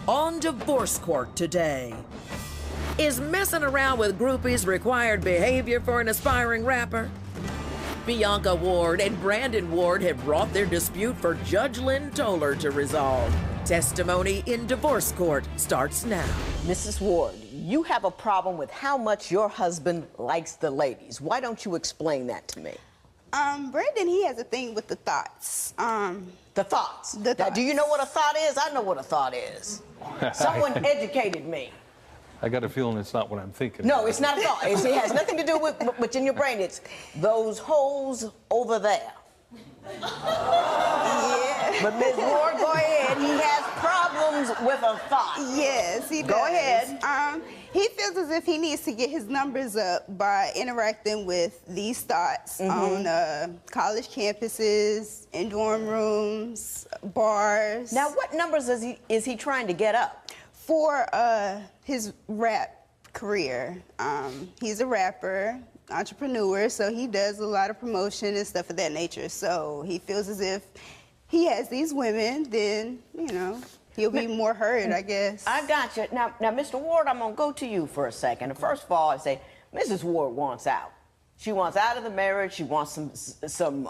on Divorce Court today. Is messing around with groupies required behavior for an aspiring rapper? Bianca Ward and Brandon Ward have brought their dispute for Judge Lynn Toller to resolve. Testimony in Divorce Court starts now. Mrs. Ward, you have a problem with how much your husband likes the ladies. Why don't you explain that to me? Brandon, he has a thing with the thoughts. The thoughts. The Now, thoughts. do you know what a thought is? I know what a thought is. Someone educated me. I got a feling it's not what I'm thinking. No, it's not a thought. It has nothing to do with what's in your brain. It's those holes over there. Yeah. But Ms. Ward, go ahead. He has problems with a thought. Yes, he does. Go ahead. He feels as if he needs to get his numbers up by interacting with these thoughts on college campuses, in dorm rooms, bars. Now, what numbers is he trying to get up? For his rap career. He's a rapper, entrepreneur, so he does a lot of promotion and stuff of that nature. So he feels as if he has these women, then, you know, he'll be more heard, I guess. I got you. Now, Mr. Ward, I'm going to go to you for a second. First of all, I say, Mrs. Ward wants out. She wants out of the marriage. She wants some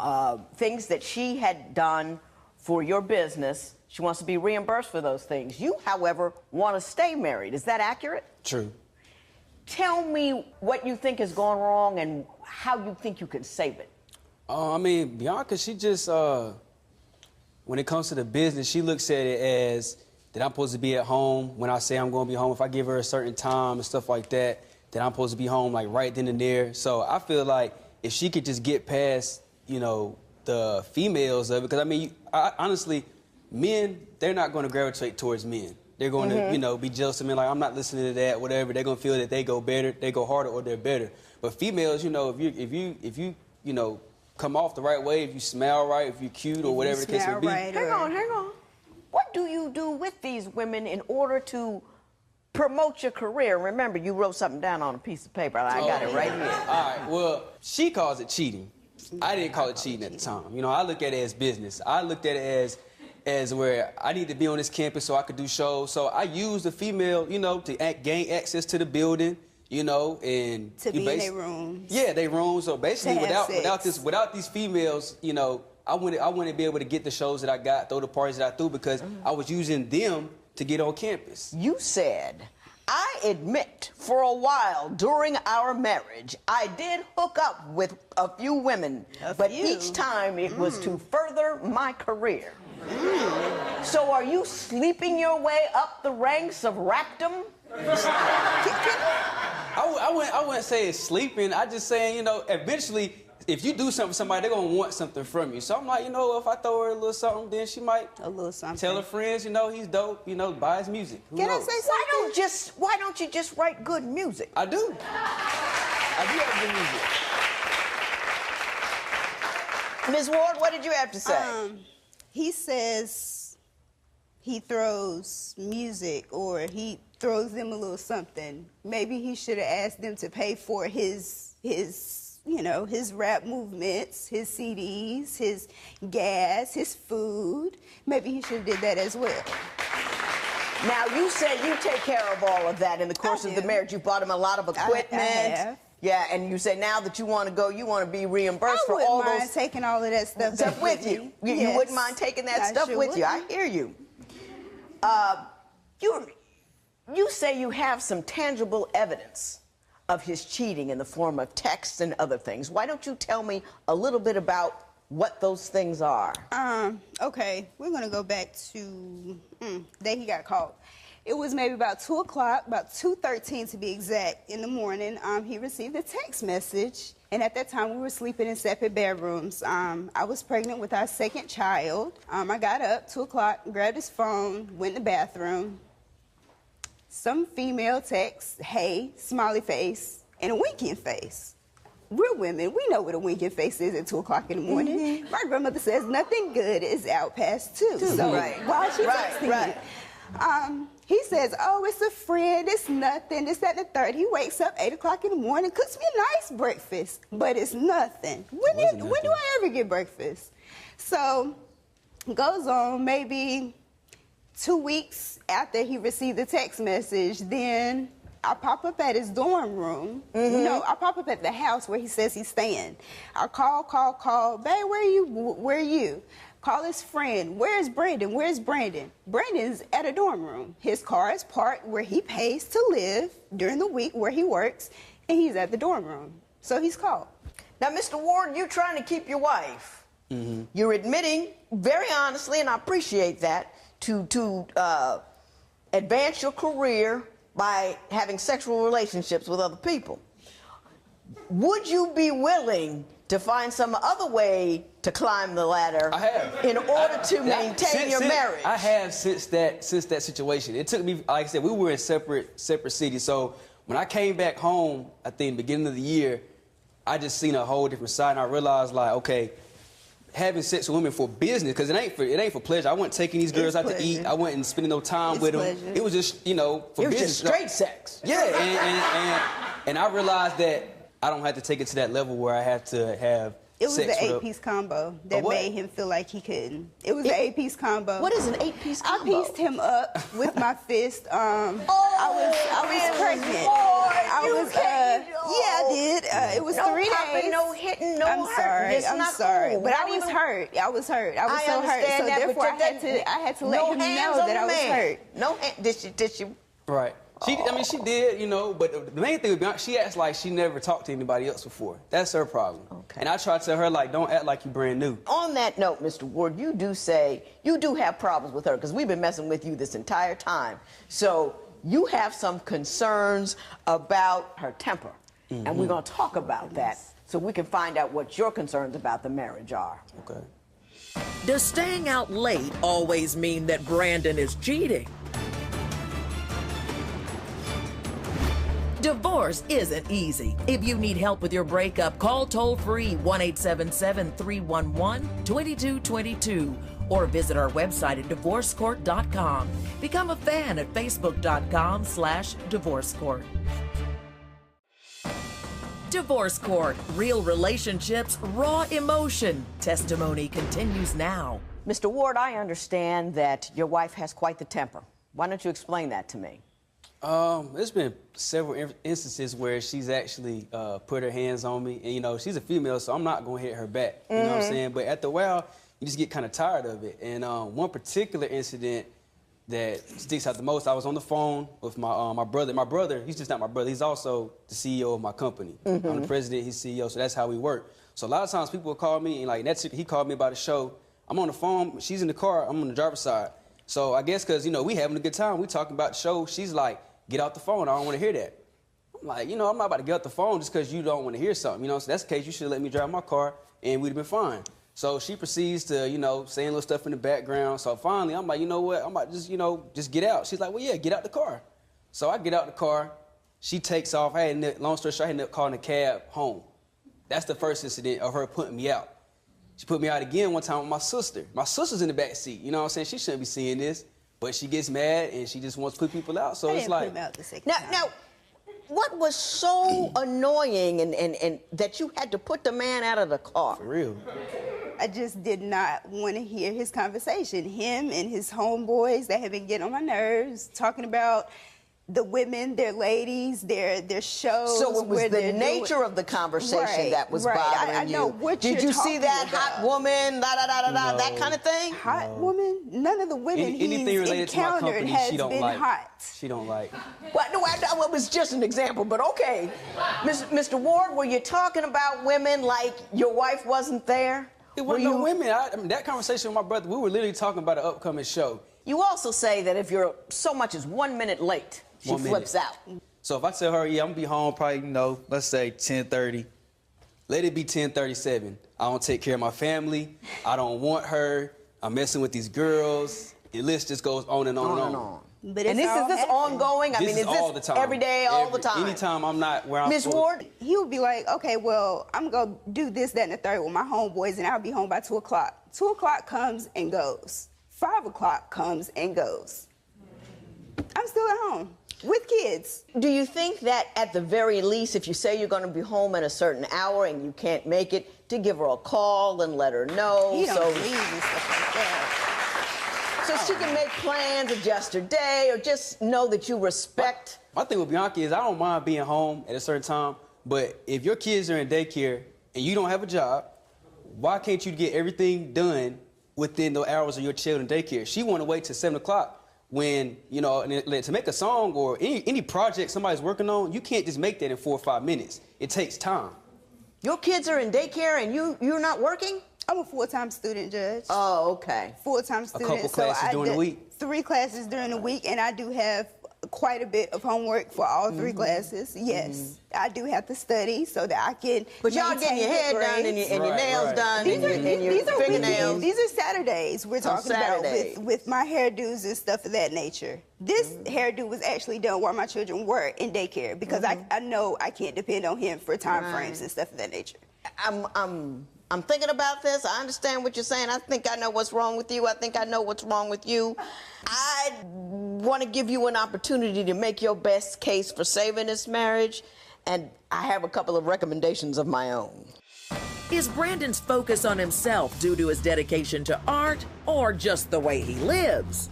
things that she had done for your business. She wants to be reimbursed for those things. You, however, want to stay married. Is that accurate? True. Tell me what you think is going wrong and how you think you can save it. I mean, Bianca, she just, when it comes to the business, she looks at it as that I'm supposed to be at home when I say I'm going to be home. If I give her a certain time and stuff like that, that I'm supposed to be home, like, right then and there. So I feel like if she could just get past, you know, the females of it, because, I mean, honestly, men, they're not going to gravitate towards men. They're going to, you know, be jealous of men, like, I'm not listening to that, whatever. They're going to feel that they go better, they go harder, or they're better. But females, you know, if you know, come off the right way, if you smell right, if you're cute, or whatever the case may be. Right, hang on. What do you do with these women in order to promote your career? Remember, you wrote something down on a piece of paper. I got it right here. All right, well, she calls it cheating. I didn't call it cheating at the time. You know, I look at it as business. I looked at it as where I need to be on this campus so I could do shows. So I use the female, you know, to gain access to the building, you know, and to be in their rooms. Yeah, their rooms. So basically, To without these females, you know, I wouldn't be able to get the shows that I got, throw the parties that I threw, because I was using them to get on campus. You said, I admit, for a while during our marriage, I did hook up with a few women, but each time it was to further my career. So are you sleeping your way up the ranks of rapdom? I wouldn't say it's sleeping. I just saying, you know, eventually, if you do something for somebody, they're going to want something from you. So I'm like, you know, if I throw her a little something, then she might tell her friends, you know, he's dope, you know, buy his music. Who knows? I say something? Why don't you just write good music? I do. I do have good music. Ms. Ward, what did you have to say? He says he throws music, or he throws them a little something. Maybe he should have asked them to pay for his you know, his rap movements, his CDs, his gas, his food. Maybe he should have did that as well. Now, you said you take care of all of that in the course of the marriage. You bought him a lot of equipment. I have. Yeah, and you say now that you want to go, you want to be reimbursed for all those... I wouldn't mind taking all of that stuff with you. Yes. You wouldn't mind taking that stuff with you. I hear you. You say you have some tangible evidence of his cheating in the form of texts and other things. Why don't you tell me a little bit about what those things are? Okay, we're gonna go back to the day he got caught. It was maybe about 2 o'clock, about 2:13 to be exact, in the morning. He received a text message, and at that time we were sleeping in separate bedrooms. I was pregnant with our second child. I got up 2 o'clock, grabbed his phone, went in the bathroom. Some female text, hey, smiley face, and a winking face. We're women, we know what a winking face is at 2 o'clock in the morning. My grandmother says nothing good is out past 2. So why is she texting you? He says, oh, it's a friend, it's nothing, this, that, and the third. He wakes up 8 o'clock in the morning, cooks me a nice breakfast, but it's nothing. When do I ever get breakfast? So, goes on, maybe 2 weeks after he received the text message, then I pop up at his dorm room. No, I pop up at the house where he says he's staying. I call. Babe, where are you? Call his friend. Where's Brandon? Where's Brandon? Brandon's at a dorm room. His car is parked where he pays to live during the week where he works, and he's at the dorm room. So he's called. Now, Mr. Ward, you're trying to keep your wife. You're admitting very honestly, and I appreciate that, to advance your career by having sexual relationships with other people. Would you be willing to find some other way to climb the ladder in order to maintain your marriage? I have since that situation. It took me, like I said, we were in separate cities. So when I came back home, I think beginning of the year, I just seen a whole different side, and I realized, like, okay, having sex with women for business, because it ain't for pleasure. I wasn't taking these girls out to eat. I wasn't spending no time with them. It was just, for business. It was just straight sex. Yeah, and I realized that I don't have to take it to that level where I have to have It was sex the with 8-piece combo that made him feel like he couldn't. It was the 8-piece combo. What is an 8-piece combo? I pieced him up with my fist. I was pregnant. Yeah, I did. It was 3 days. No hitting, no hurt. I'm sorry. Cool. But I was hurt. I was so hurt. So therefore, I had to let him know that I was hurt. No hand. Did she? Right. She did, but the main thing with Bianca, she acts like she never talked to anybody else before. That's her problem. Okay. And I try to tell her, like, don't act like you brand new. On that note, Mr. Ward, you do say you do have problems with her, because we've been messing with you this entire time. So you have some concerns about her temper. And we're going to talk about that so we can find out what your concerns about the marriage are. Okay. Does staying out late always mean that Brandon is cheating? Divorce isn't easy. If you need help with your breakup, call toll-free 1-877-311-2222 or visit our website at divorcecourt.com. Become a fan at facebook.com/divorcecourt. Divorce Court. Real relationships, raw emotion. Testimony continues now. Mr. Ward, I understand that your wife has quite the temper. Why don't you explain that to me? There's been several instances where she's actually put her hands on me. And, she's a female, so I'm not going to hit her back. You know what I'm saying? But after a while, you just get kind of tired of it. And one particular incident that sticks out the most, I was on the phone with my brother. My brother, he's just not my brother. He's also the CEO of my company. I'm the president, he's CEO, so that's how we work. So a lot of times people will call me, and he called me about a show. I'm on the phone, she's in the car, I'm on the driver's side. So I guess because, we having a good time, we talking about the show, she's like, get out the phone, I don't want to hear that. I'm like, I'm not about to get out the phone just because you don't want to hear something. So that's the case, you should have let me drive my car, and we'd have been fine. So she proceeds to, saying little stuff in the background. So finally, I'm like, you know what? I'm about to just get out. She's like, well, yeah, get out the car. So I get out the car. She takes off. Long story short, I ended up calling a cab home. That's the first incident of her putting me out. She put me out again one time with my sister. My sister's in the back seat. You know what I'm saying? She shouldn't be seeing this. But she gets mad, and she just wants to put people out. So it's like... Now, what was so annoying and that you had to put the man out of the car? For real. I just did not want to hear his conversation. Him and his homeboys that have been getting on my nerves, talking about the women, their ladies, their shows. So it was the nature of the conversation that was bothering you. I know what Did you see that hot woman, that kind of thing? Hot woman? None of the women anything he's related to my encountered company, has she don't been like. hot. She don't like. Well, no, it was just an example, but okay. Mr. Ward, were you talking about women like your wife wasn't there? It wasn't no women. That conversation with my brother, we were literally talking about an upcoming show. You also say that if you're so much as 1 minute late, she flips out. So if I tell her, yeah, I'm gonna be home probably, let's say 10:30, let it be 10:37. I don't take care of my family. I don't want her. I'm messing with these girls. The list just goes on and on and on. But and is this ongoing? I mean, is this all the time. Every day, all the time? Anytime I'm not where I'm Ms. Ward? He would be like, okay, well, I'm going to do this, that, and the third with my homeboys, and I'll be home by 2 o'clock. 2 o'clock comes and goes. 5 o'clock comes and goes. I'm still at home with kids. Do you think that at the very least, if you say you're going to be home at a certain hour and you can't make it, to give her a call and let her know? He don't leave and stuff like that. So she can make plans, adjust her day, or just know that you respect. My thing with Bianca is I don't mind being home at a certain time, but if your kids are in daycare and you don't have a job, why can't you get everything done within the hours of your children's daycare? She want to wait till 7 o'clock when, you know, to make a song or any project somebody's working on, you can't just make that in 4 or 5 minutes. It takes time. Your kids are in daycare and you're not working? I'm a full-time student, Judge. Oh, okay. Full-time student. A couple classes during the week? 3 classes during the week, and I do have quite a bit of homework for all 3 classes. Yes, I do have to study so that I can. But y'all getting your hair done and your nails done and your fingernails. These are Saturdays we're talking about with my hairdos and stuff of that nature. This hairdo was actually done while my children were in daycare because I know I can't depend on him for time frames and stuff of that nature. I'm thinking about this. I understand what you're saying. I think I know what's wrong with you. I think I know what's wrong with you. I want to give you an opportunity to make your best case for saving this marriage, and I have a couple of recommendations of my own. Is Brandon's focus on himself due to his dedication to art or just the way he lives?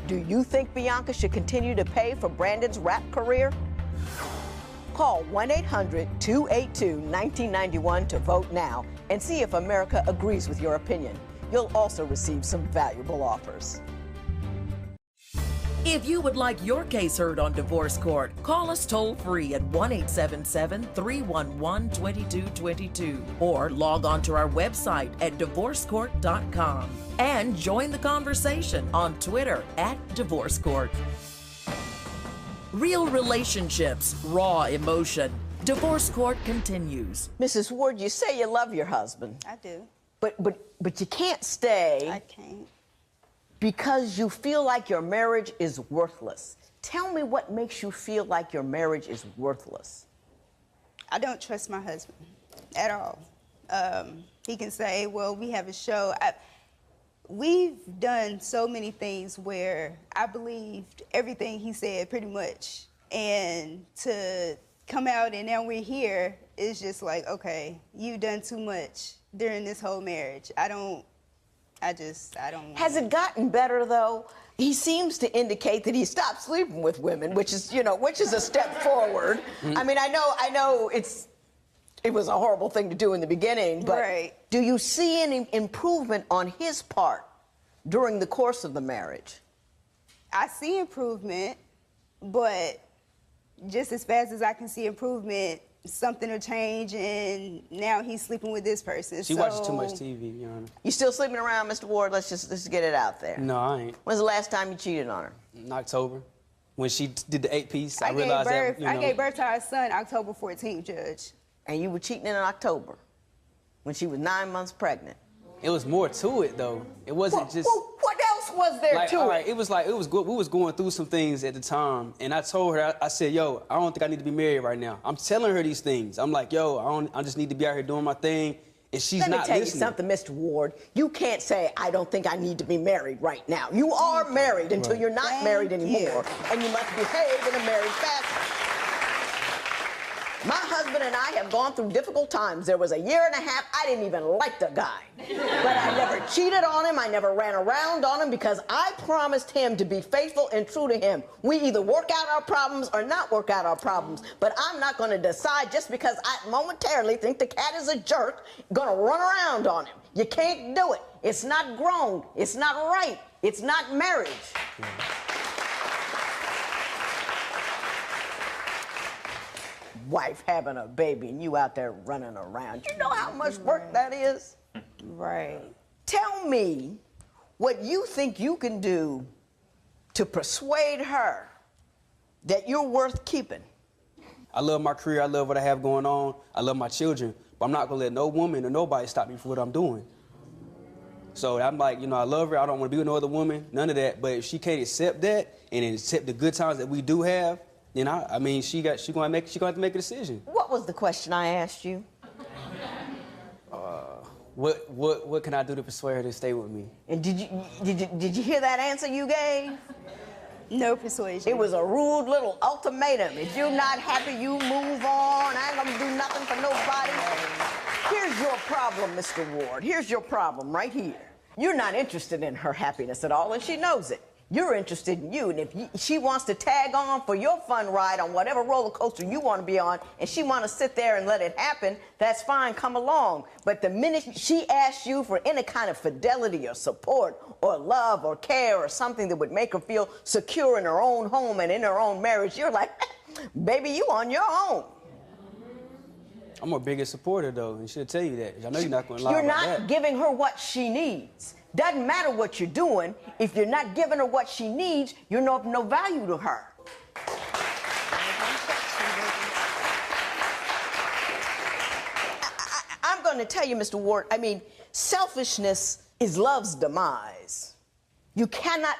Do you think Bianca should continue to pay for Brandon's rap career? Call 1-800-282-1991 to vote now and see if America agrees with your opinion. You'll also receive some valuable offers. If you would like your case heard on Divorce Court, call us toll-free at 1-877-311-2222 or log on to our website at divorcecourt.com and join the conversation on Twitter at Divorce Court. Real relationships, raw emotion. Divorce Court continues. Mrs. Ward, you say you love your husband. I do. But you can't stay. I can't. Because you feel like your marriage is worthless. Tell me what makes you feel like your marriage is worthless. I don't trust my husband at all. He can say, well, we have a show. We've done so many things where I believed everything he said pretty much. And to come out and now we're here is just like, okay, you've done too much during this whole marriage. I don't. Has it gotten better though? He seems to indicate that he stopped sleeping with women, which is a step forward. I mean, I know it was a horrible thing to do in the beginning, but do you see any improvement on his part during the course of the marriage? I see improvement, but just as fast as I can see improvement, something will change, and now he's sleeping with this person. She watches too much TV, Your Honor. You still sleeping around, Mr. Ward? Let's just get it out there. No, I ain't. When's the last time you cheated on her? In October. When she did the 8-piece, I realized that, I gave birth to our son October 14th, Judge. And you were cheating in October, when she was 9 months pregnant. It was more to it, though. It wasn't just... Well, what else was there to it? It was good. We was going through some things at the time, and I told her, I said, yo, I don't think I need to be married right now. I'm telling her these things. I'm like, yo, I just need to be out here doing my thing, and she's not listening. Let me tell you something, Mr. Ward. You can't say, I don't think I need to be married right now. You are married until you're not married anymore, and you must behave in a married fashion. My husband and I have gone through difficult times. There was a year and a half I didn't even like the guy. But I never cheated on him. I never ran around on him because I promised him to be faithful and true to him. We either work out our problems or not work out our problems. But I'm not going to decide just because I momentarily think the cat is a jerk, going to run around on him. You can't do it. It's not grown. It's not right. It's not marriage. Wife having a baby and you out there running around. You know how much work that is? Right. Tell me what you think you can do to persuade her that you're worth keeping. I love my career. I love what I have going on. I love my children. But I'm not going to let no woman or nobody stop me from what I'm doing. So I'm like, I love her. I don't want to be with no other woman, none of that. But if she can't accept that and accept the good times that we do have, then she gonna have to make a decision. What was the question I asked you? What can I do to persuade her to stay with me? And did you hear that answer you gave? No persuasion. It was a rude little ultimatum. If you're not happy, you move on. I ain't gonna do nothing for nobody. Here's your problem, Mr. Ward. Here's your problem right here. You're not interested in her happiness at all, and she knows it. You're interested in you, and if she wants to tag on for your fun ride on whatever roller coaster you want to be on, and she want to sit there and let it happen, that's fine, come along. But the minute she asks you for any kind of fidelity or support or love or care or something that would make her feel secure in her own home and in her own marriage, you're like, baby, you on your own. I'm her biggest supporter, though, and she'll tell you that. I know you're not going to lie about that. You're not giving her what she needs. Doesn't matter what you're doing. If you're not giving her what she needs, you're of no value to her. I'm going to tell you, Mr. Ward, I mean, selfishness is love's demise.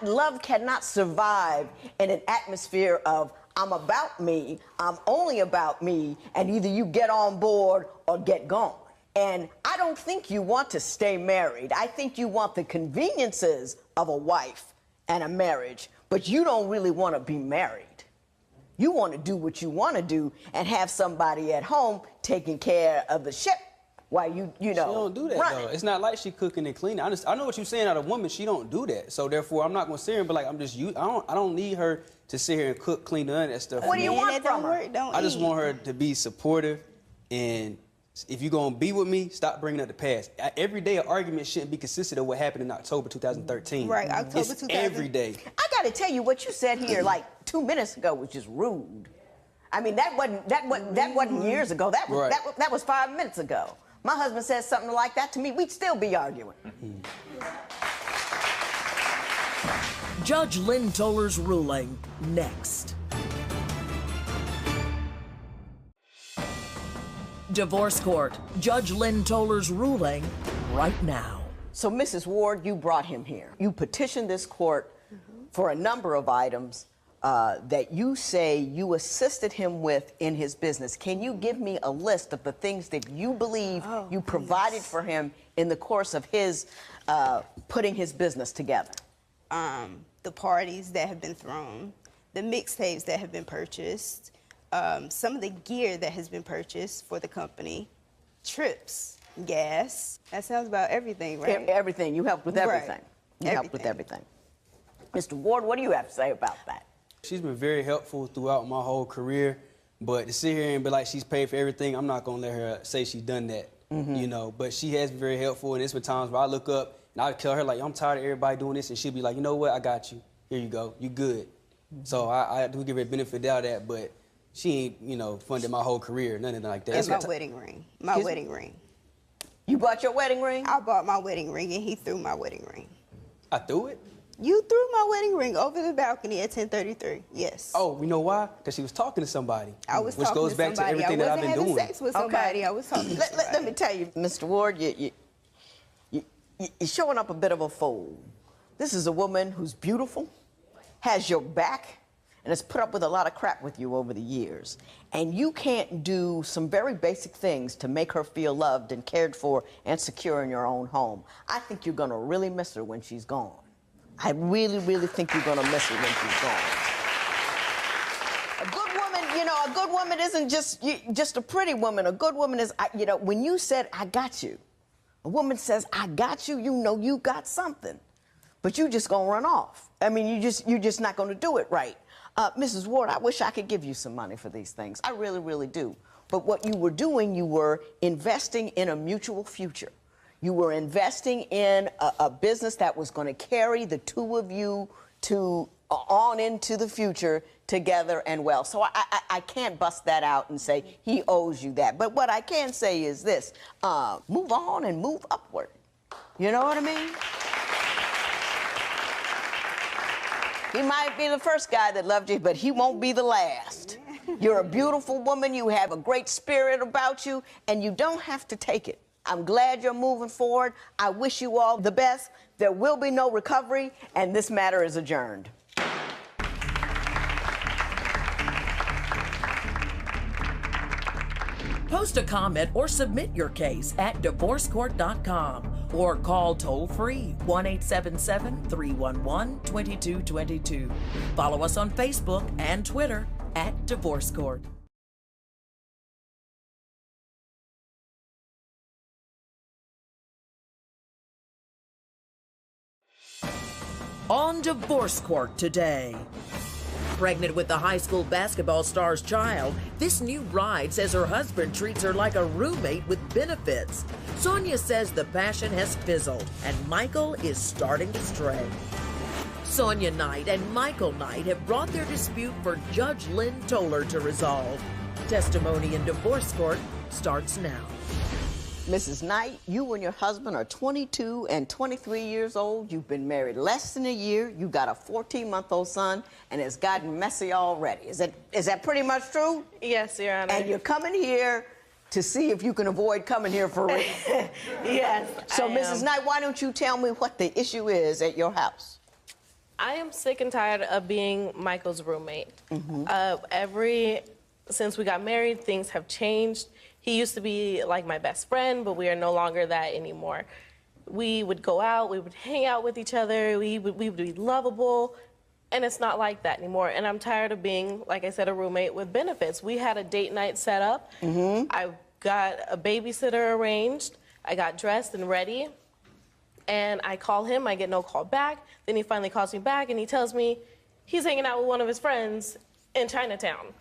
Love cannot survive in an atmosphere of I'm about me, I'm only about me, and either you get on board or get gone. And I don't think you want to stay married. I think you want the conveniences of a wife and a marriage, but you don't really want to be married. You want to do what you want to do and have somebody at home taking care of the ship while you know. She don't do that, running. though. It's not like she cooking and cleaning. I know what you're saying out of a woman. She don't do that. So therefore, I'm not going to sit here and be like, I don't need her to sit here and cook, clean, none of that stuff. What do you want from her? I just want her to be supportive, and if you're going to be with me, stop bringing up the past. Every day, an argument shouldn't be consistent of what happened in October 2013. Right, October 2013. Every day. I got to tell you, what you said here like 2 minutes ago was just rude. I mean, that wasn't years ago. That was 5 minutes ago. My husband says something like that to me, we'd still be arguing. Judge Lynn Toller's ruling next. Divorce Court. Judge Lynn Toller's ruling right now. So, Mrs. Ward, you brought him here. You petitioned this court for a number of items that you say you assisted him with in his business. Can you give me a list of the things that you believe you provided for him in the course of his putting his business together? The parties that have been thrown, the mixtapes that have been purchased, some of the gear that has been purchased for the company, trips, gas. That sounds about everything, right? Everything. You helped with everything. Right. You helped with everything. Mr. Ward, what do you have to say about that? She's been very helpful throughout my whole career, but to sit here and be like she's paid for everything, I'm not going to let her say she's done that, you know. But she has been very helpful, and there's been times where I look up and I tell her, like, I'm tired of everybody doing this, and she'll be like, you know what, I got you. Here you go. You good. So I do give her a benefit out of that, but she ain't, you know, funded my whole career, nothing like that. And my wedding ring. My wedding ring. You bought your wedding ring? I bought my wedding ring, and he threw my wedding ring. I threw it? You threw my wedding ring over the balcony at 10:33. Yes. Oh, you know why? Because she was talking to somebody. I was which talking goes to back somebody. to everything that I've been doing. I wasn't having sex with somebody. I was talking to somebody. Let me tell you, Mr. Ward, you're showing up a bit of a fool. This is a woman who's beautiful, has your back, and has put up with a lot of crap with you over the years. And you can't do some very basic things to make her feel loved and cared for and secure in your own home. I think you're going to really miss her when she's gone. I really, really think you're going to miss her when she's gone. A good woman, you know, a good woman isn't just a pretty woman. A good woman is, you know, when you said, I got you, a woman says, I got you, you know you got something. But you just going to run off. I mean, you're just not going to do it right. Mrs. Ward, I wish I could give you some money for these things. I really, really do. But what you were doing, you were investing in a mutual future. You were investing in a business that was going to carry the two of you on into the future together and well. So I can't bust that out and say he owes you that. But what I can say is this, move on and move upward. You know what I mean? He might be the first guy that loved you, but he won't be the last. You're a beautiful woman, you have a great spirit about you, and you don't have to take it. I'm glad you're moving forward. I wish you all the best. There will be no recovery, and this matter is adjourned. Post a comment or submit your case at divorcecourt.com or call toll-free 1-877-311-2222. Follow us on Facebook and Twitter at Divorce Court. On divorce court today. Pregnant with the high school basketball star's child, this new bride says her husband treats her like a roommate with benefits. Sonya says the passion has fizzled and Michael is starting to stray. Sonya Knight and Michael Knight have brought their dispute for Judge Lynn Toller to resolve. Testimony in divorce court starts now. Mrs. Knight, you and your husband are 22 and 23 years old. You've been married less than a year. You got a 14-month-old son, and it's gotten messy already. Is that pretty much true? Yes, Your Honor. And you're coming here to see if you can avoid coming here for real. Yes. So, Mrs. Knight, why don't you tell me what the issue is at your house? I am sick and tired of being Michael's roommate. Since we got married, things have changed. He used to be like my best friend, but we are no longer that anymore. We would go out, we would hang out with each other, we would be lovable, and it's not like that anymore. And I'm tired of being, like I said, a roommate with benefits. We had a date night set up. I got a babysitter arranged. I got dressed and ready. And I call him, I get no call back. Then he finally calls me back and he tells me he's hanging out with one of his friends in Chinatown.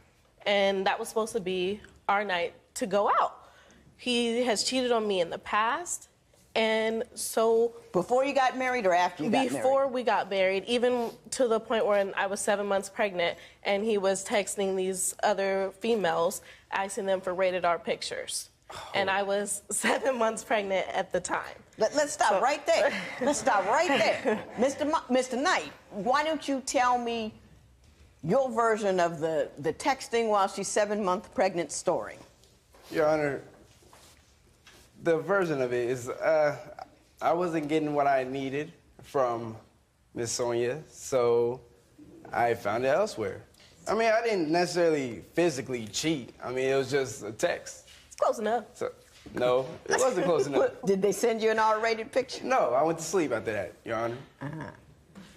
And that was supposed to be our night to go out. He has cheated on me in the past, and so... Before you got married or after you got married? Before we got married, even to the point where I was 7 months pregnant, and he was texting these other females, asking them for rated R pictures. And I was 7 months pregnant at the time. Let's stop right there. Let's stop right there. Mr. Knight, why don't you tell me your version of the texting while she's 7 months pregnant story? Your Honor, the version of it is I wasn't getting what I needed from Miss Sonya, so I found it elsewhere. I mean, I didn't necessarily physically cheat. I mean, it was just a text. It's close enough. So, no, it wasn't close enough. Did they send you an R-rated picture? No, I went to sleep after that, Your Honor.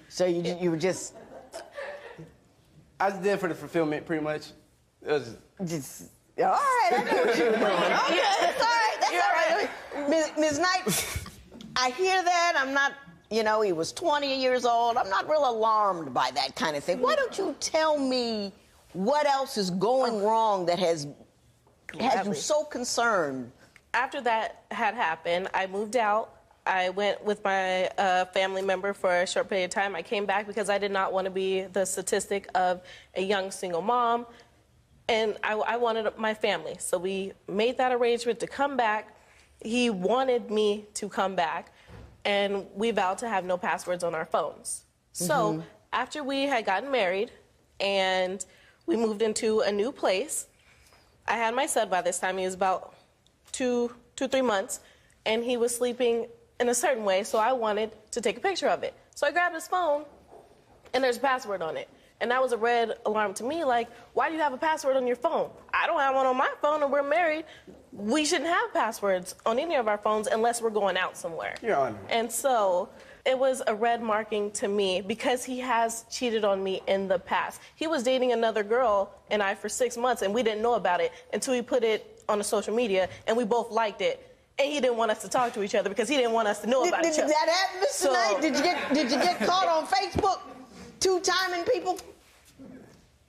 So you were just... I just did it for the fulfillment, pretty much. It was Just... All right, I know what you were doing. Okay, that's all right, that's all right. Ms. Knight, I hear that. I'm not, he was 20 years old. I'm not real alarmed by that kind of thing. Why don't you tell me what else is going wrong that has you so concerned? After that had happened, I moved out. I went with my family member for a short period of time. I came back because I did not want to be the statistic of a young single mom. And I wanted my family. So we made that arrangement to come back. He wanted me to come back. And we vowed to have no passwords on our phones. So after we had gotten married and we moved into a new place, I had my son by this time. He was about 3 months. And he was sleeping in a certain way, so I wanted to take a picture of it. So I grabbed his phone, and there's a password on it. And that was a red alarm to me, like, why do you have a password on your phone? I don't have one on my phone, and we're married. We shouldn't have passwords on any of our phones unless we're going out somewhere. Your Honor. And so it was a red marking to me because he has cheated on me in the past. He was dating another girl and I for 6 months, and we didn't know about it until he put it on the social media, and we both liked it. And he didn't want us to talk to each other because he didn't want us to know about each other. Did that happen, Mr. Knight? Did you get caught on Facebook two-timing people?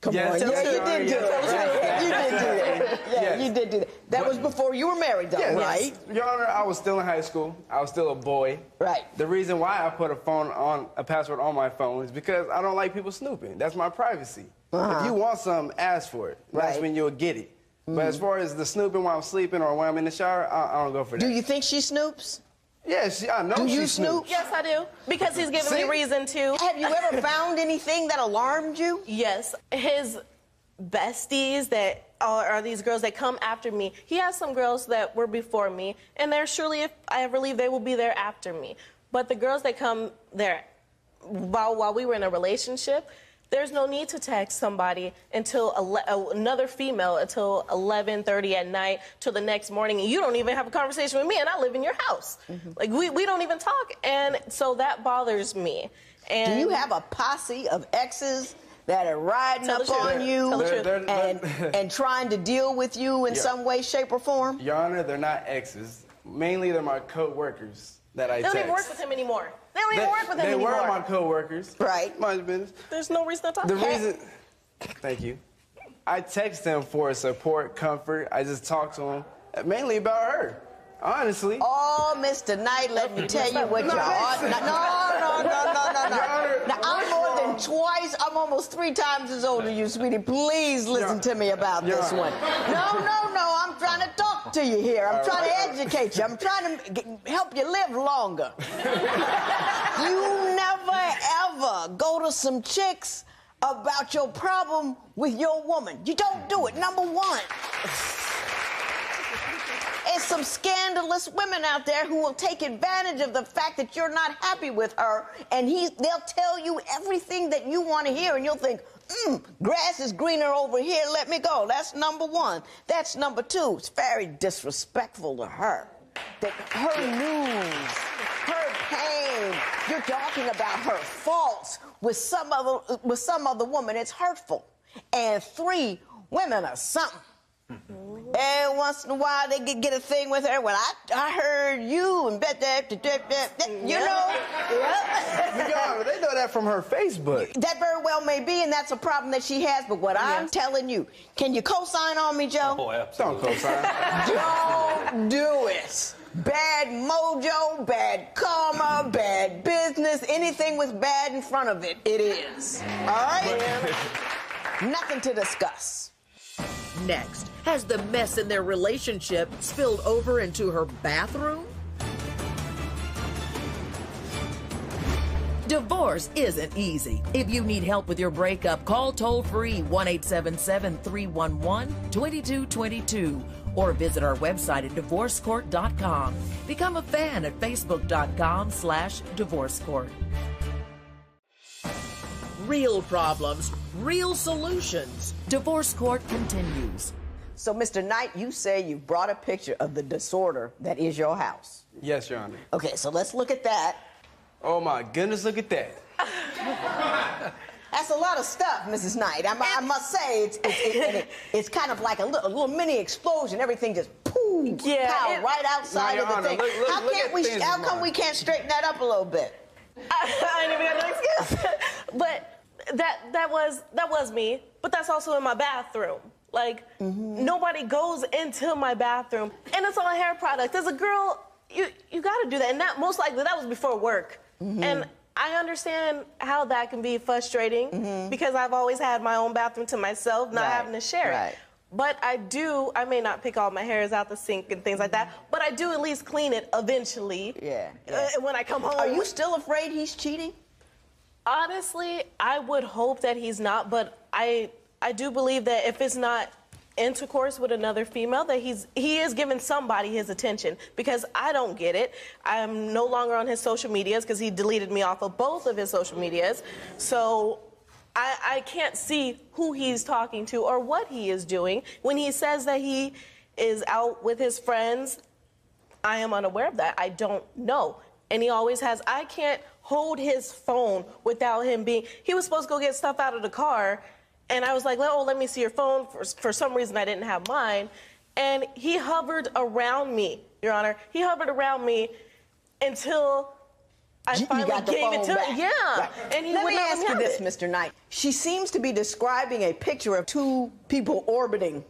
Come Yes, on. Yeah, you did do that. You did do that. Yeah, Yes. you did do that. That was before you were married, though, Yes. right? Your Honor, I was still in high school. I was still a boy. Right. The reason why I put a password on my phone is because I don't like people snooping. That's my privacy. If you want something, ask for it. That's Right. when you'll get it. But as far as the snooping while I'm sleeping or when I'm in the shower, I don't go for that. Do you think she snoops? Yes, I know Do she you snoop? snoops. Yes, I do. Because he's given me reason to. Have you ever found anything that alarmed you? Yes. His besties that are these girls that come after me. He has some girls that were before me, and they're surely, if I ever leave, they will be there after me. But the girls that come there while we were in a relationship, there's no need to text somebody until another female until 11:30 at night till the next morning, and you don't even have a conversation with me, and I live in your house. Like we don't even talk, and so that bothers me. And Do you have a posse of exes that are riding Tell up the truth. on you Tell the truth. and trying to deal with you in some way, shape, or form? Your Honor, they're not exes. Mainly, they're my co-workers. that I They text. don't even work with him anymore. They don't even work with him anymore. They were my co-workers. Right. Mind your business. There's no reason to talk. The reason, thank you. I text them for support, comfort. I just talk to them mainly about her, honestly. Oh, Mr. Knight, let me tell you what you ought. No. Now, I'm more than twice, I'm almost 3 times as old as you, sweetie. Please listen to me about this one. No, I'm trying to talk to you here. I'm trying to educate you. I'm trying to help you live longer. You never, ever go to some chicks about your problem with your woman. You don't do it, number one. There's some scandalous women out there who will take advantage of the fact that you're not happy with her, and they'll tell you everything that you want to hear, and you'll think, grass is greener over here, let me go. That's number one. That's number two. It's very disrespectful to her. That her news, her pain, you're talking about her faults with some other woman. It's hurtful. And 3, women are something. Every once in a while, they get a thing with her. Well, I heard you and you know. Yeah, they know that from her Facebook. That very well may be, and that's a problem that she has. But what I'm telling you, can you co-sign on me, Joe? Oh, absolutely. Don't co-sign. Don't do it. Bad mojo, bad karma, bad business, anything with bad in front of it, it is. All right? Nothing to discuss. Next, has the mess in their relationship spilled over into her bathroom? Divorce isn't easy. If you need help with your breakup, call toll-free 1-877-311-2222 or visit our website at divorcecourt.com. Become a fan at facebook.com/divorcecourt. Real problems, real solutions. Divorce Court continues. So, Mr. Knight, you say you brought a picture of the disorder that is your house. Yes, Your Honor. Okay, so let's look at that. Oh, my goodness, look at that. That's a lot of stuff, Mrs. Knight. I must say, it's kind of like a little mini explosion. Everything just poof, pow, right outside Your of the Honor, thing. look How come we can't straighten that up a little bit? I didn't even have no excuse. But that was me. But that's also in my bathroom. Like, nobody goes into my bathroom, and it's all hair products. As a girl, you got to do that, and that most likely that was before work. And I understand how that can be frustrating because I've always had my own bathroom to myself, not having to share it. But I may not pick all my hairs out the sink and things like that, but I do at least clean it eventually. When I come home. Are you still afraid he's cheating? Honestly, I would hope that he's not, but I do believe that if it's not intercourse with another female, that he is giving somebody his attention, because I don't get it. I'm no longer on his social medias because he deleted me off of both of his social medias. So I can't see who he's talking to or what he is doing. When he says that he is out with his friends, I am unaware of that. I don't know. And he always has. I can't hold his phone without him being. He was supposed to go get stuff out of the car, and I was like, oh, let me see your phone. For some reason, I didn't have mine. And he hovered around me, Your Honor. He hovered around me until I finally gave it to him. Yeah. Right. And he Let would me not ask you have this, it. Mr. Knight. She seems to be describing a picture of 2 people orbiting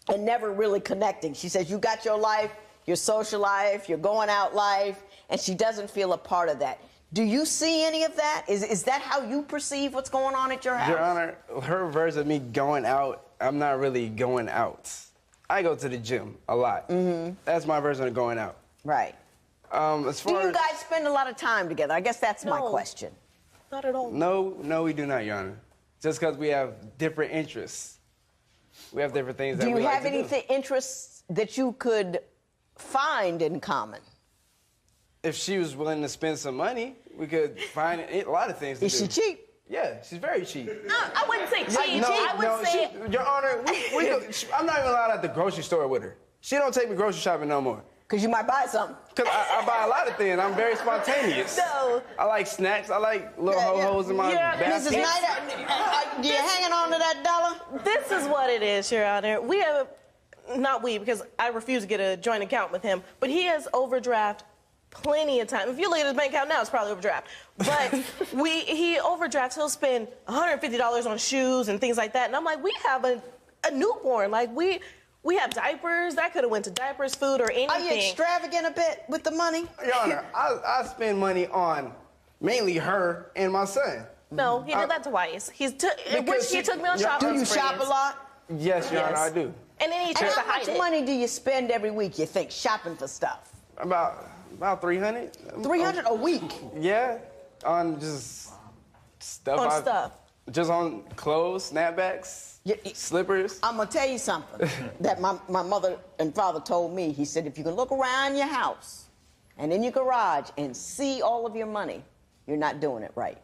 and never really connecting. She says, you got your life, your social life, your going out life, and she doesn't feel a part of that. Do you see any of that? Is that how you perceive what's going on at your house? Your Honor, her version of me going out, I'm not really going out. I go to the gym a lot. That's my version of going out. Right. As Do far you as, guys spend a lot of time together? I guess that's my question. Not at all. No, we do not, Your Honor. Just because we have different interests. We have different things that we like to do. Do you have any interests that you could find in common? If she was willing to spend some money, we could find a lot of things to do. Is she cheap? Yeah, she's very cheap. I wouldn't say cheap. I would say... Your Honor, I'm not even allowed at the grocery store with her. She don't take me grocery shopping no more. Because you might buy something. Because I buy a lot of things. I'm very spontaneous. No. I like snacks. I like little ho-hos in my basket. Mrs. Knight, you hanging on to that dollar? This is what it is, Your Honor. We have... Not we, because I refuse to get a joint account with him, but he has overdraft plenty of time. If you look at his bank account now, it's probably overdraft. But he overdrafts. He'll spend $150 on shoes and things like that. And I'm like, we have a newborn. Like, we have diapers. That could have went to diapers, food, or anything. Are you extravagant a bit with the money? Your Honor, I spend money on mainly her and my son. No, he did that twice. He took me on shopping Do you sprees. shop a lot? Yes, Your Honor, I do. And then he tries to How hide much it. money do you spend every week, you think, shopping for stuff? About 300. 300 a week? Yeah, on just stuff. On stuff. Just on clothes, snapbacks, slippers. I'm gonna tell you something that my mother and father told me. He said, if you can look around your house and in your garage and see all of your money, you're not doing it right.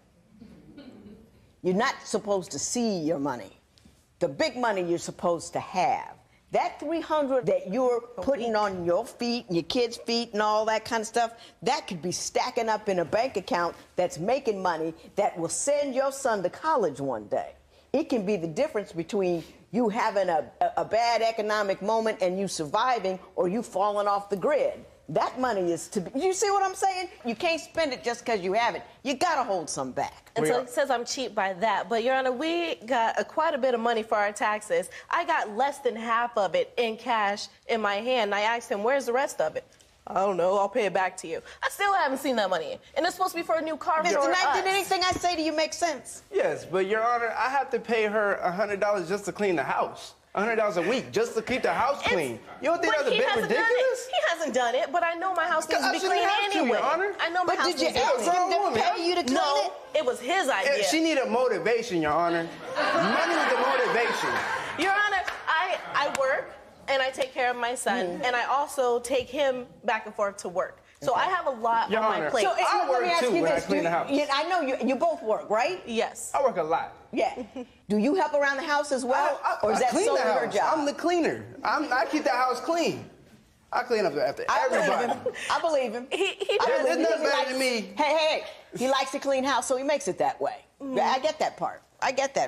You're not supposed to see your money. The big money you're supposed to have. That 300 that you're putting on your feet and your kids' feet and all that kind of stuff, that could be stacking up in a bank account that's making money that will send your son to college one day. It can be the difference between you having a bad economic moment and you surviving, or you falling off the grid. That money is to be, you see what I'm saying? You can't spend it just because you have it. You gotta hold some back. And so he says I'm cheap by that. But, Your Honor, we got quite a bit of money for our taxes. I got less than half of it in cash in my hand. And I asked him, where's the rest of it? I don't know. I'll pay it back to you. I still haven't seen that money. And it's supposed to be for a new car for Mr. us. Knight, did anything I say to you make sense? Yes, but Your Honor, I have to pay her $100 just to clean the house. $100 a week just to keep the house clean. You don't think that's a bit ridiculous? He hasn't done it, but I know my house needs to be clean anyway. Your Honor. I know my house But did you needs to be ask clean. him to pay you to clean No, it? it was his idea. She needed motivation, Your Honor. Money is the motivation. Your Honor, I work and I take care of my son, and I also take him back and forth to work. So I have a lot Your on my Honor, plate. so I let me work ask too you when I this. clean the house. I know you both work, right? Yes. I work a lot. Yeah. Do you help around the house as well? Or is I that clean solely the her house. job? I'm the cleaner. I keep the house clean. I clean up after everybody. I believe him. There's nothing better than me. Hey, he likes to clean house, so he makes it that way. I get that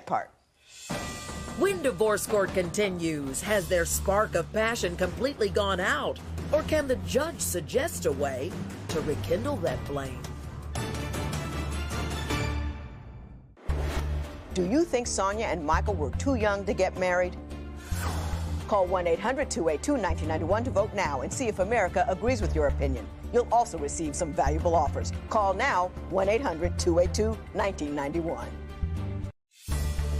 part. When divorce court continues, has their spark of passion completely gone out? Or can the judge suggest a way to rekindle that flame? Do you think Sonya and Michael were too young to get married? Call 1-800-282-1991 to vote now and see if America agrees with your opinion. You'll also receive some valuable offers. Call now, 1-800-282-1991.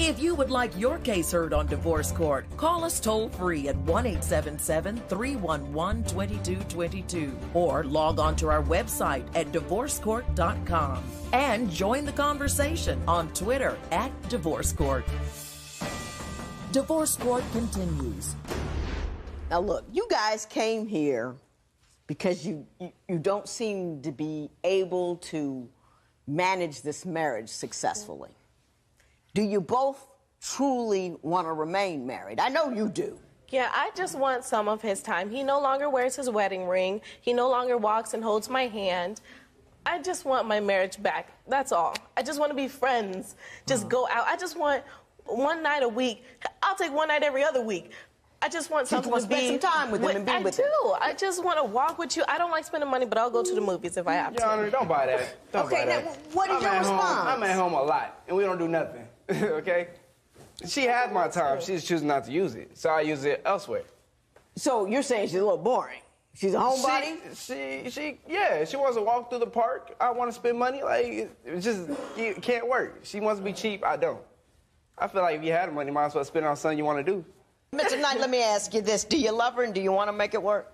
If you would like your case heard on Divorce Court, call us toll-free at 1-877-311-2222 or log on to our website at divorcecourt.com and join the conversation on Twitter at Divorce Court. Divorce Court continues. Now look, you guys came here because you don't seem to be able to manage this marriage successfully. Do you both truly want to remain married? I know you do. Yeah, I just want some of his time. He no longer wears his wedding ring. He no longer walks and holds my hand. I just want my marriage back. That's all. I just want to be friends. Just go out. I just want one night a week. I'll take one night every other week. I just want something to be. Spend some time with him and be with him. I do. I just want to walk with you. I don't like spending money, but I'll go to the movies if I have to. Your Honor, don't buy that. Don't buy that. Now, what is your response? I'm at home a lot, and we don't do nothing. Okay? She has my time. She's choosing not to use it, so I use it elsewhere. So you're saying she's a little boring? She's a homebody? She wants to walk through the park. I want to spend money. Like, it can't work. She wants to be cheap. I don't. I feel like if you had the money, you might as well spend it on something you want to do. Mr. Knight, let me ask you this. Do you love her and do you want to make it work?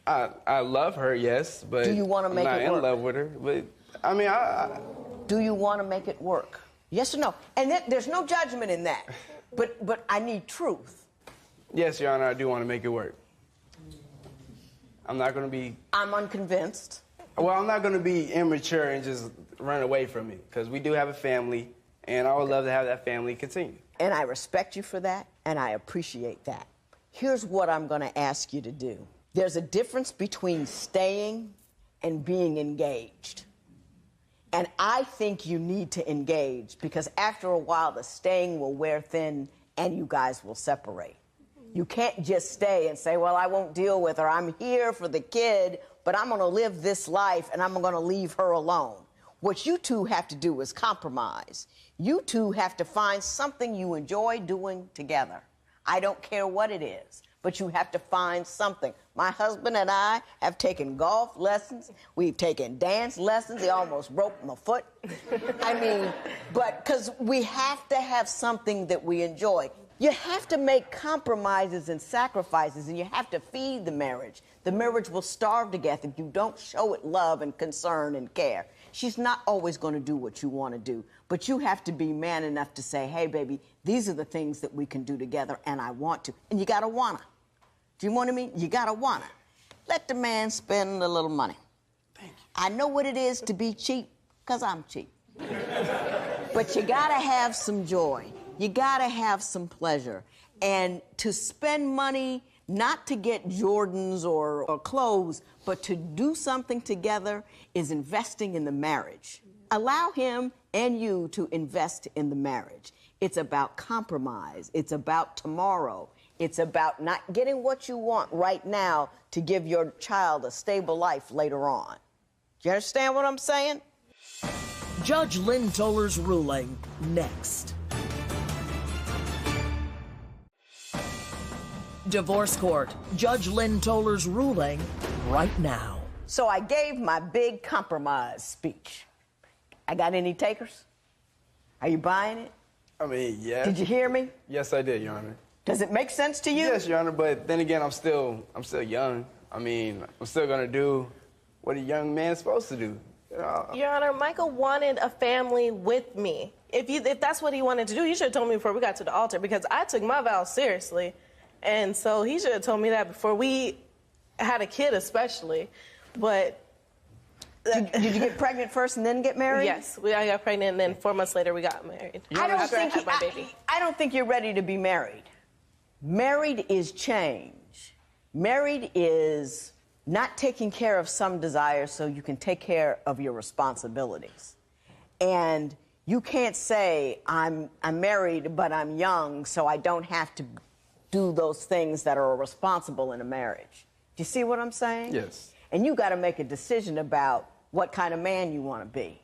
I love her, yes, but do you want to make I'm it not work? in love with her. But, I mean, Do you want to make it work? Yes or no? And there's no judgment in that. But I need truth. Yes, Your Honor, I do want to make it work. I'm not going to be... I'm unconvinced. Well, I'm not going to be immature and just run away from it, because we do have a family, and I would love to have that family continue. And I respect you for that, and I appreciate that. Here's what I'm going to ask you to do. There's a difference between staying and being engaged. And I think you need to engage, because after a while, the staying will wear thin and you guys will separate. You can't just stay and say, well, I won't deal with her. I'm here for the kid but I'm going to live this life and I'm going to leave her alone. What you two have to do is compromise. You two have to find something you enjoy doing together. I don't care what it is, but you have to find something. My husband and I have taken golf lessons. We've taken dance lessons. He almost broke my foot. I mean, but because we have to have something that we enjoy. You have to make compromises and sacrifices, and you have to feed the marriage. The marriage will starve to death if you don't show it love and concern and care. She's not always going to do what you want to do, but you have to be man enough to say, hey, baby, these are the things that we can do together, and I want to. And you got to want to. Do you know what I mean? You got to want to. Let the man spend a little money. Thank you. I know what it is to be cheap, because I'm cheap. But you got to have some joy. You got to have some pleasure. And to spend money, not to get Jordans or clothes, but to do something together is investing in the marriage. Allow him and you to invest in the marriage. It's about compromise. It's about tomorrow. It's about not getting what you want right now to give your child a stable life later on. Do you understand what I'm saying? Judge Lynn Toller's ruling next. Divorce Court. Judge Lynn Toller's ruling right now. So I gave my big compromise speech. I got any takers? Are you buying it? I mean, yeah. Did you hear me? Yes, I did, Your Honor. Does it make sense to you? Yes, Your Honor, but then again, I'm still young. I mean, I'm still gonna do what a young man is supposed to do. Your Honor, Michael wanted a family with me. If that's what he wanted to do, he should have told me before we got to the altar, because I took my vows seriously. And so he should have told me that before we had a kid, especially. But did you get pregnant first and then get married? Yes, I got pregnant, and then 4 months later we got married. I don't think you're ready to be married. Married is change. Married is not taking care of some desires so you can take care of your responsibilities. And you can't say, I'm married, but I'm young, so I don't have to do those things that are responsible in a marriage. Do you see what I'm saying? Yes. And you got to make a decision about what kind of man you want to be.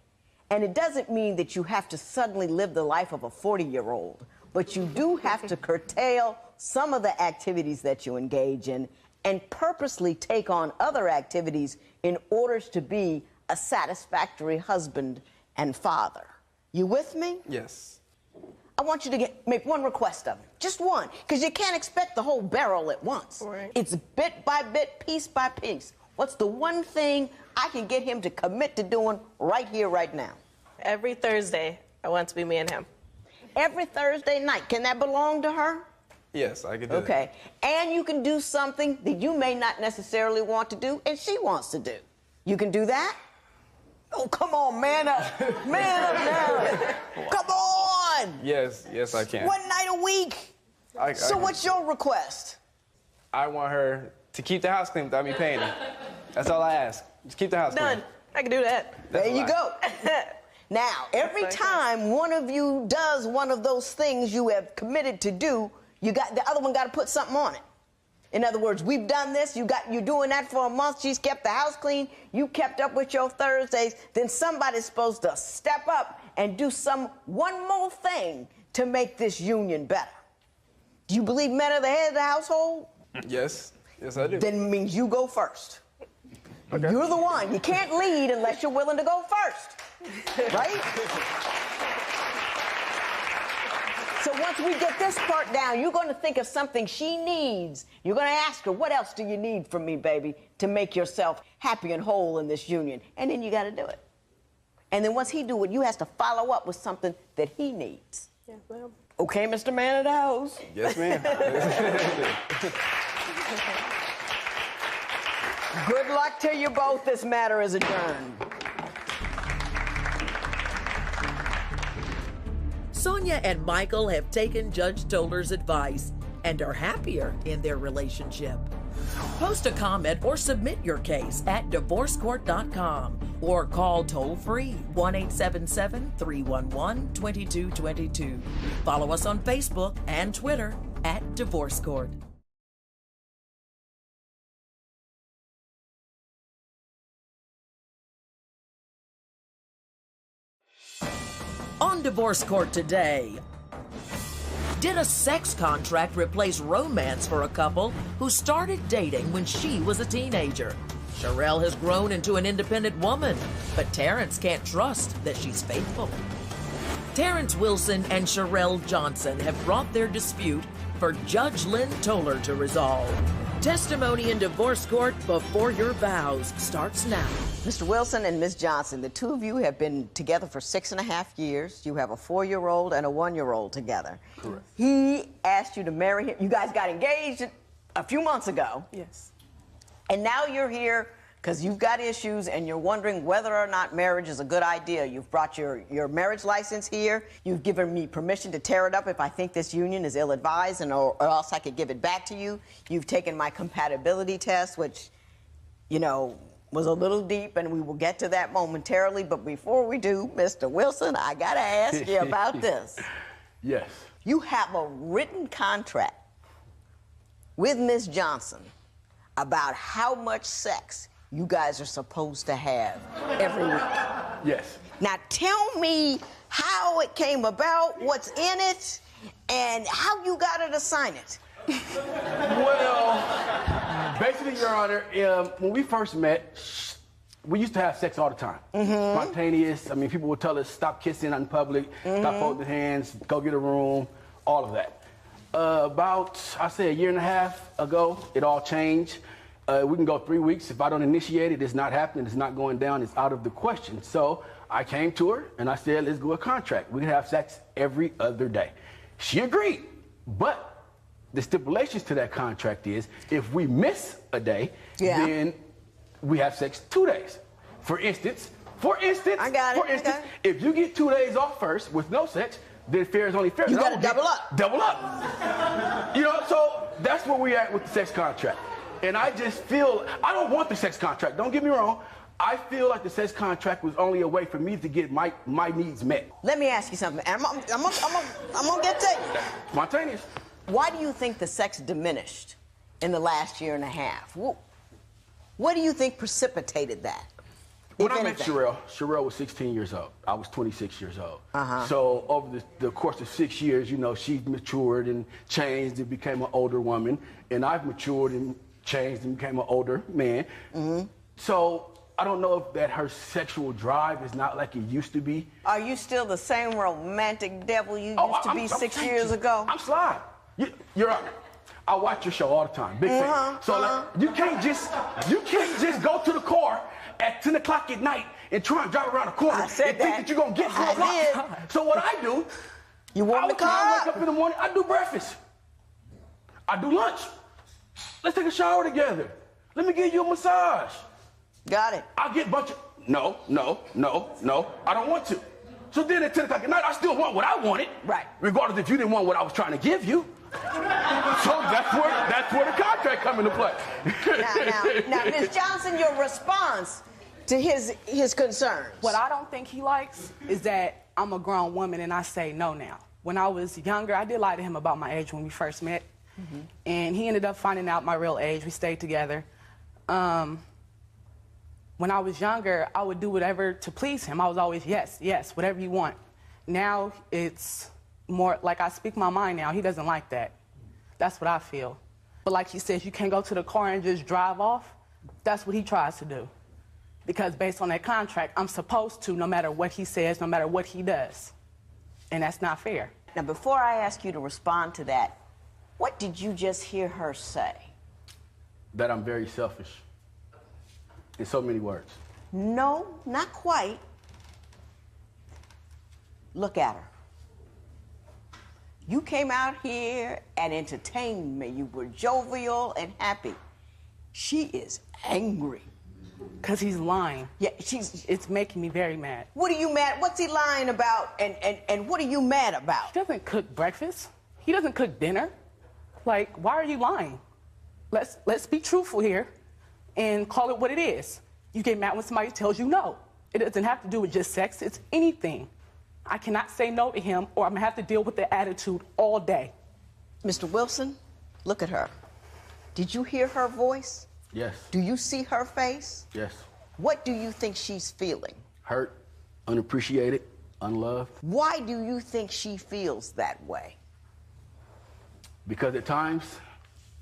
And it doesn't mean that you have to suddenly live the life of a 40-year-old, but you do have to curtail some of the activities that you engage in and purposely take on other activities in order to be a satisfactory husband and father. You with me? Yes. I want you to make one request of him, just one, because you can't expect the whole barrel at once. Right. It's bit by bit, piece by piece. What's the one thing I can get him to commit to doing right here, right now? Every Thursday, I want to be me and him. Every Thursday night. Can that belong to her? Yes, I can do that. Okay. And you can do something that you may not necessarily want to do and she wants to do. You can do that? Oh, come on, man up. Man up now. Come on. Yes, I can. One night a week. So what's your request? I want her to keep the house clean without me paying her. That's all I ask. Just keep the house clean. Done. I can do that. There you go. Now, every time one of you does one of those things you have committed to do, the other one got to put something on it. In other words, we've done this, you're doing that for a month, she's kept the house clean, you kept up with your Thursdays, then somebody's supposed to step up and do one more thing to make this union better. Do you believe men are the head of the household? Yes, I do. Then it means you go first. Okay. You're the one. You can't lead unless you're willing to go first. Right? So once we get this part down, you're going to think of something she needs. You're going to ask her, what else do you need from me, baby, to make yourself happy and whole in this union? And then you got to do it. And then once he do it, you have to follow up with something that he needs. Yes, ma'am. Okay, Mr. Man of the House? Yes, ma'am. Good luck to you both. This matter is adjourned. Sonya and Michael have taken Judge Toller's advice and are happier in their relationship. Post a comment or submit your case at divorcecourt.com or call toll-free 1-877-311-2222. Follow us on Facebook and Twitter at Divorce Court. On Divorce Court today, did a sex contract replace romance for a couple who started dating when she was a teenager? Sherelle has grown into an independent woman, but Terrence can't trust that she's faithful. Terrence Wilson and Sherelle Johnson have brought their dispute for Judge Lynn Toller to resolve. Testimony in divorce court before your vows starts now. Mr. Wilson and Ms. Johnson, the two of you have been together for 6.5 years. You have a 4-year-old and a 1-year-old together. Correct. He asked you to marry him. You guys got engaged a few months ago. Yes. And now you're here because you've got issues and you're wondering whether or not marriage is a good idea. You've brought your marriage license here. You've given me permission to tear it up if I think this union is ill-advised, or else I could give it back to you. You've taken my compatibility test, which, you know, was a little deep, and we will get to that momentarily. But before we do, Mr. Wilson, I got to ask you about this. Yes. You have a written contract with Ms. Johnson about how much sex you guys are supposed to have every week. Yes. Now tell me how it came about, what's in it, and how you got her to sign it. Well, basically, Your Honor, when we first met, we used to have sex all the time. Spontaneous. I mean, people would tell us, stop kissing in public, stop holding hands, go get a room, all of that. About, I say, 1.5 years ago, it all changed. We can go 3 weeks. If I don't initiate it, it's not happening. It's not going down. It's out of the question. So I came to her and I said, let's go a contract. We can have sex every other day. She agreed. But the stipulations to that contract is if we miss a day, then we have sex 2 days. For instance, I got it. If you get 2 days off first with no sex, then fair is only fair. You got to double up. Double up. You know, so that's where we're at with the sex contract. And I just feel, I don't want the sex contract, don't get me wrong. I feel like the sex contract was only a way for me to get my needs met. Let me ask you something. I'm gonna get to you. Spontaneous. Why do you think the sex diminished in the last 1.5 years? What do you think precipitated that? When I met Sherelle was 16 years old. I was 26 years old. So over the course of 6 years, you know, she's matured and changed and became an older woman. And I've matured and changed and became an older man. So I don't know if that her sexual drive is not like it used to be. Are you still the same romantic devil you used to be 6 years ago? I'm sly. You're right. I watch your show all the time. Big fan. So like, you can't just go to the car at 10 o'clock at night and try and drive around the corner and think that you're gonna get 4 o'clock. So what I do, you warm the car I wake up in the morning, I do breakfast. I do lunch. Let's take a shower together. Let me give you a massage. Got it. I'll get a bunch of, no, I don't want to. So then at 10 o'clock at night, I still want what I wanted. Right. Regardless if you didn't want what I was trying to give you. So that's where the contract come into play. Now, Ms. Johnson, your response to his concerns. What I don't think he likes is that I'm a grown woman and I say no now. When I was younger, I did lie to him about my age when we first met. And he ended up finding out my real age. We stayed together. When I was younger, I would do whatever to please him. I was always, yes, whatever you want. Now it's more like I speak my mind now. He doesn't like that. That's what I feel. But like he says, you can't go to the car and just drive off. That's what he tries to do. Because based on that contract, I'm supposed to, no matter what he says, no matter what he does. And that's not fair. Now, before I ask you to respond to that, what did you just hear her say? That I'm very selfish. In so many words. No, not quite. Look at her. You came out here and entertained me. You were jovial and happy. She is angry. Because he's lying. Yeah, it's making me very mad. What are you mad? What's he lying about? And what are you mad about? He doesn't cook breakfast. He doesn't cook dinner. Like, why are you lying? Let's be truthful here and call it what it is. You get mad when somebody tells you no. It doesn't have to do with just sex. It's anything. I cannot say no to him or I'm going to have to deal with the attitude all day. Mr. Wilson, look at her. Did you hear her voice? Yes. Do you see her face? Yes. What do you think she's feeling? Hurt, unappreciated, unloved. Why do you think she feels that way? Because at times,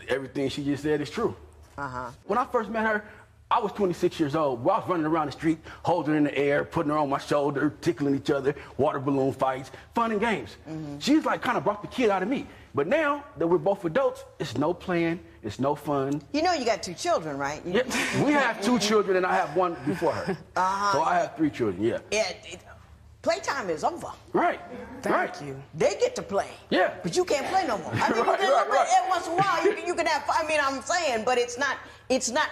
everything she just said is true. Uh-huh. When I first met her, I was 26 years old. I was running around the street, holding her in the air, putting her on my shoulder, tickling each other, water balloon fights, fun and games. She's like kind of brought the kid out of me. But now that we're both adults, it's no playing, it's no fun. You know you got 2 children, right? Yeah, we have 2 children and I have 1 before her. So I have 3 children, yeah. Playtime is over. Right. Thank you. They get to play. Yeah. But you can't play no more. I mean, Right, you can, right. every once in a while you can have fun. I mean, I'm saying, but it's not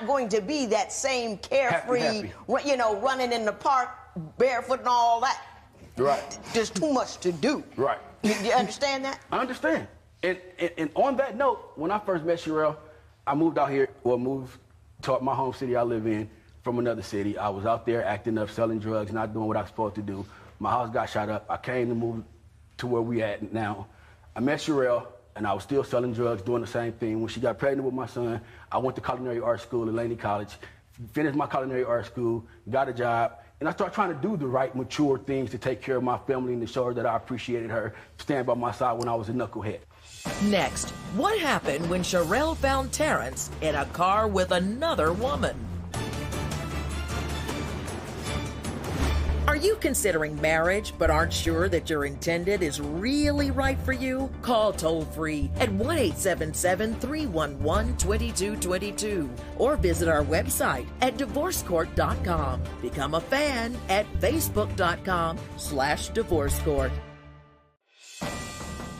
going to be that same carefree, Happy. you know, running in the park barefoot and all that. Right. There's too much to do. Right. You understand that? I understand. And on that note, when I first met Sherelle, I moved out here, moved to my home city I live in from another city. I was out there acting up, selling drugs, not doing what I was supposed to do. My house got shot up. I came to move to where we at now. I met Sherelle, and I was still selling drugs, doing the same thing. When she got pregnant with my son, I went to culinary art school at Laney College, finished my culinary art school, got a job, and I started trying to do the right, mature things to take care of my family and to show her that I appreciated her, stand by my side when I was a knucklehead. Next, what happened when Sherelle found Terrence in a car with another woman? Are you considering marriage but aren't sure that your intended is really right for you? Call toll-free at 1-877-311-2222 or visit our website at divorcecourt.com. Become a fan at facebook.com/divorcecourt.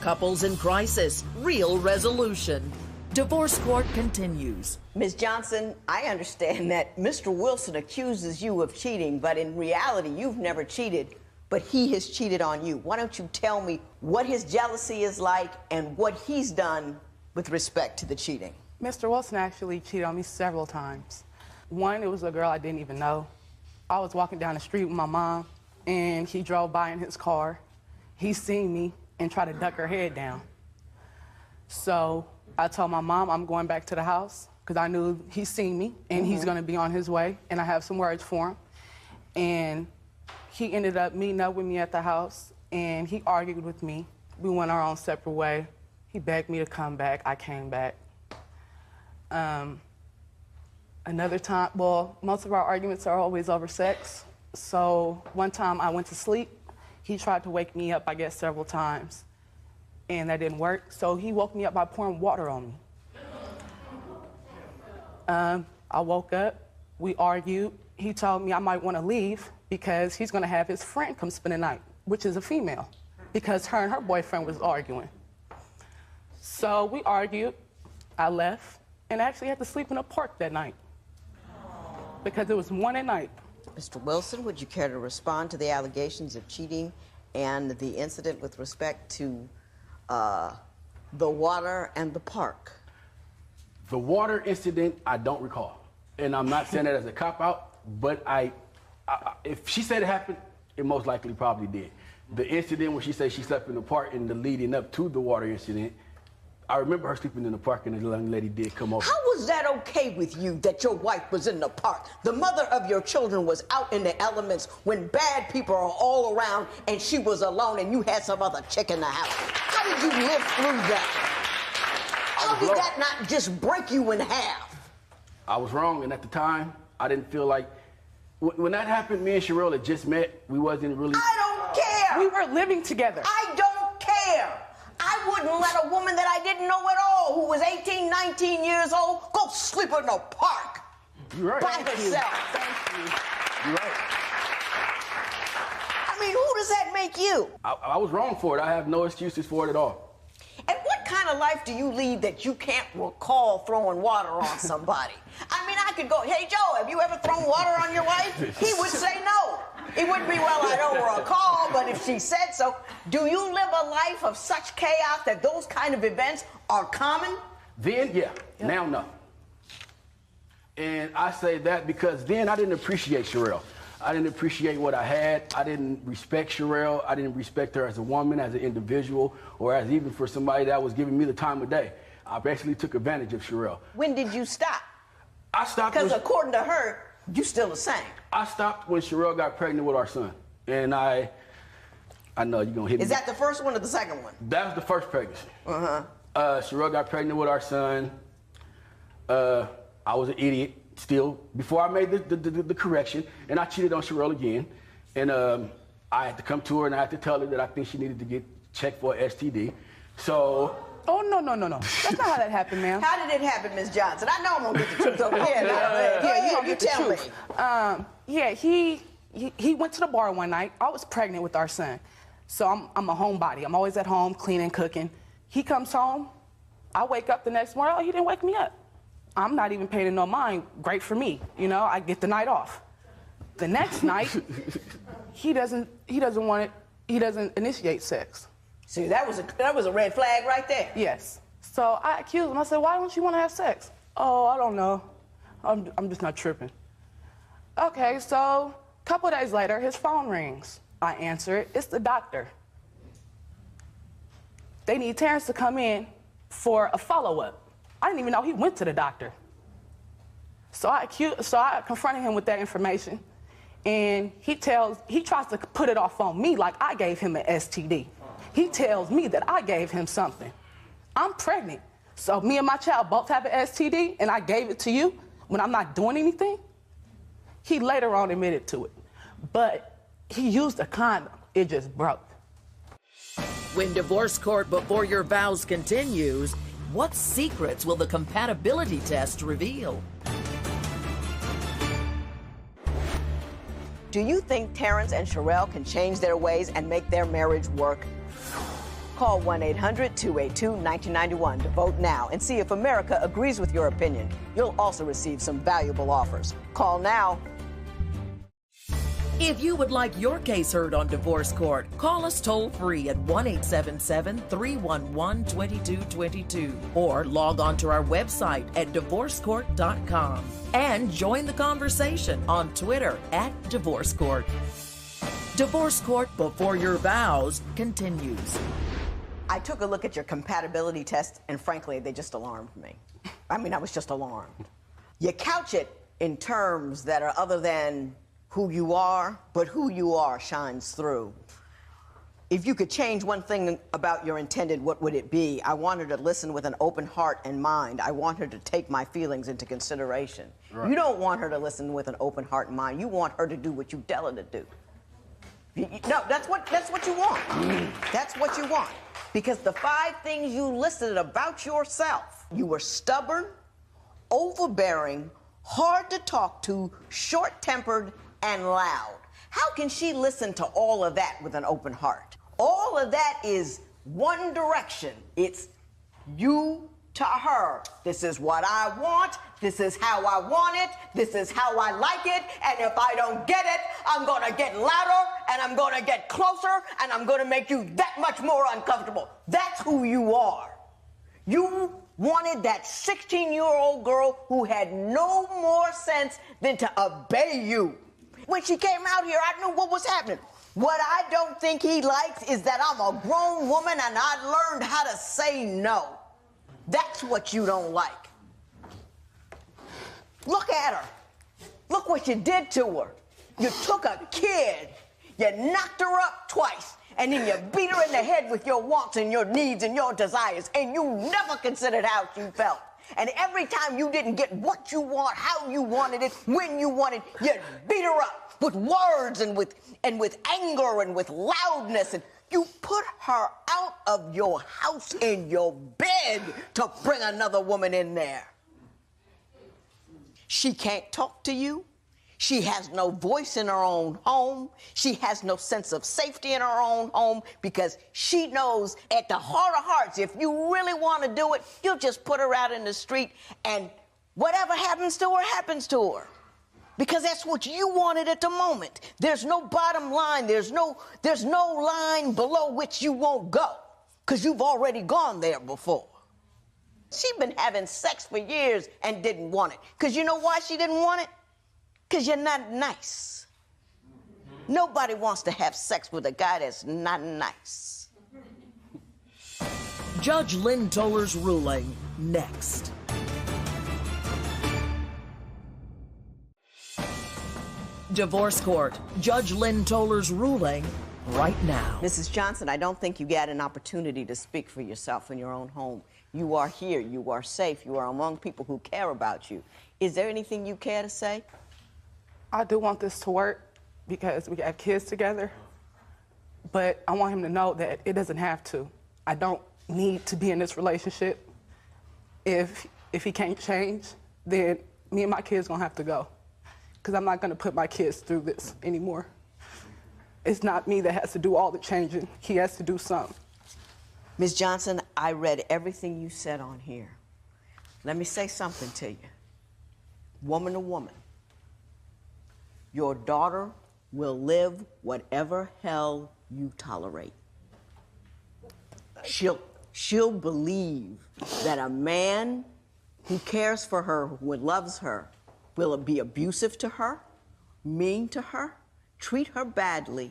Couples in crisis, real resolution. Divorce Court continues. Ms. Johnson, I understand that Mr. Wilson accuses you of cheating, but in reality, you've never cheated, but he has cheated on you. Why don't you tell me what his jealousy is like and what he's done with respect to the cheating? Mr. Wilson actually cheated on me several times. One, it was a girl I didn't even know. I was walking down the street with my mom, and he drove by in his car. He seen me and tried to duck her head down. So I told my mom I'm going back to the house because I knew he's seen me and he's going to be on his way, and I have some words for him. And he ended up meeting up with me at the house, and he argued with me. We went our own separate way. He begged me to come back. I came back. Another time, well, most of our arguments are always over sex. So one time I went to sleep. He tried to wake me up, I guess, several times, and that didn't work. So he woke me up by pouring water on me. I woke up, we argued. He told me I might want to leave because he's going to have his friend come spend the night, which is a female, because her and her boyfriend was arguing. So we argued, I left, and actually had to sleep in a park that night because it was 1 at night. Mr. Wilson, would you care to respond to the allegations of cheating and the incident with respect to the water and the park? The water incident, I don't recall. And I'm not saying that as a cop-out, but if she said it happened, it most likely probably did. The incident when she said she slept in the park and the leading up to the water incident, I remember her sleeping in the park and the young lady did come over. How was that okay with you that your wife was in the park? The mother of your children was out in the elements when bad people are all around and she was alone and you had some other chick in the house. How did you live through that? How did that not just break you in half? I was wrong, and at the time, I didn't feel like... When that happened, me and Sherelle had just met. We wasn't really... I don't care! We were living together. I don't care! I wouldn't let a woman that I didn't know at all, who was 18, 19 years old, go sleep in a park. You're right. By herself. Thank you. You're right. I mean, who does that make you? I was wrong for it. I have no excuses for it at all. And what kind of life do you lead that you can't recall throwing water on somebody? I mean, I could go, hey, Joe, have you ever thrown water on your wife? He would say no. He wouldn't be, well, I don't recall, but if she said so, do you live a life of such chaos that those kind of events are common? Then, yeah. Now, no. And I say that because then I didn't appreciate Sherelle. I didn't appreciate what I had. I didn't respect Sherelle. I didn't respect her as a woman, as an individual, or as even for somebody that was giving me the time of day. I basically took advantage of Sherelle. When did you stop? I stopped because according to her, you still the same. I stopped when Sherelle got pregnant with our son. And I I know you're gonna hit me. Is that the first one or the second one? That was the first pregnancy. Uh-huh. Sherelle got pregnant with our son. I was an idiot still before I made the correction, and I cheated on Sherelle again. And I had to come to her and I had to tell her that I think she needed to get checked for STD. So. Oh, no. That's not how that happened, ma'am. How did it happen, Ms. Johnson? I know I'm gonna get the truth over here. You tell me. Yeah, he went to the bar one night. I was pregnant with our son. So I'm a homebody. I'm always at home, cleaning, cooking. He comes home. I wake up the next morning. Oh, he didn't wake me up. I'm not even paying no mind. Great for me. You know, I get the night off. The next night, he doesn't initiate sex. See, that was a red flag right there. Yes. So I accused him. I said, why don't you want to have sex? Oh, I don't know. I'm just not tripping. Okay, so a couple of days later, his phone rings. I answer it. It's the doctor. They need Terrence to come in for a follow-up. I didn't even know he went to the doctor. So I confronted him with that information, and he tries to put it off on me like I gave him an STD. He tells me that I gave him something. I'm pregnant. So me and my child both have an STD, and I gave it to you when I'm not doing anything? He later on admitted to it. But he used a condom. It just broke. When Divorce Court Before Your Vows continues, what secrets will the compatibility test reveal? Do you think Terrence and Sherelle can change their ways and make their marriage work? Call 1-800-282-1991 to vote now and see if America agrees with your opinion. You'll also receive some valuable offers. Call now. If you would like your case heard on Divorce Court, call us toll-free at 1-877-311-2222 or log on to our website at divorcecourt.com and join the conversation on Twitter at Divorce Court. Divorce Court Before Your Vows continues. I took a look at your compatibility test, and frankly, they just alarmed me. I mean, I was just alarmed. You couch it in terms that are other than who you are, but who you are shines through. If you could change one thing about your intended, what would it be? I want her to listen with an open heart and mind. I want her to take my feelings into consideration. Right. You don't want her to listen with an open heart and mind. You want her to do what you tell her to do. No, that's what you want. That's what you want. Because the 5 things you listed about yourself, you were stubborn, overbearing, hard to talk to, short-tempered, and loud. How can she listen to all of that with an open heart? All of that is one direction. It's you to her. This is what I want. This is how I want it. This is how I like it. And if I don't get it, I'm going to get louder, and I'm going to get closer, and I'm going to make you that much more uncomfortable. That's who you are. You wanted that 16-year-old girl who had no more sense than to obey you. When she came out here, I knew what was happening. What I don't think he likes is that I'm a grown woman and I learned how to say no. That's what you don't like. Look at her. Look what you did to her. You took a kid, you knocked her up twice, and then you beat her in the head with your wants and your needs and your desires, and you never considered how she felt. And every time you didn't get what you want, how you wanted it, when you wanted, you beat her up with words and with anger and with loudness, and you put her out of your house in your bed to bring another woman in there. She can't talk to you. She has no voice in her own home. She has no sense of safety in her own home because she knows at the heart of hearts, if you really want to do it, you'll just put her out in the street and whatever happens to her, happens to her. Because that's what you wanted at the moment. There's no bottom line. There's no line below which you won't go because you've already gone there before. She's been having sex for years and didn't want it. Because you know why she didn't want it? Because you're not nice. Nobody wants to have sex with a guy that's not nice. Judge Lynn Toller's ruling next. Divorce Court. Judge Lynn Toller's ruling right now. Mrs. Johnson, I don't think you get an opportunity to speak for yourself in your own home. You are here, you are safe, you are among people who care about you. Is there anything you care to say? I do want this to work because we have kids together, but I want him to know that it doesn't have to. I don't need to be in this relationship. If he can't change, then me and my kids gonna have to go, because I'm not gonna put my kids through this anymore. It's not me that has to do all the changing. He has to do some. Ms. Johnson, I read everything you said on here. Let me say something to you. Woman to woman, your daughter will live whatever hell you tolerate. She'll believe that a man who cares for her, who loves her, will be abusive to her, mean to her, treat her badly,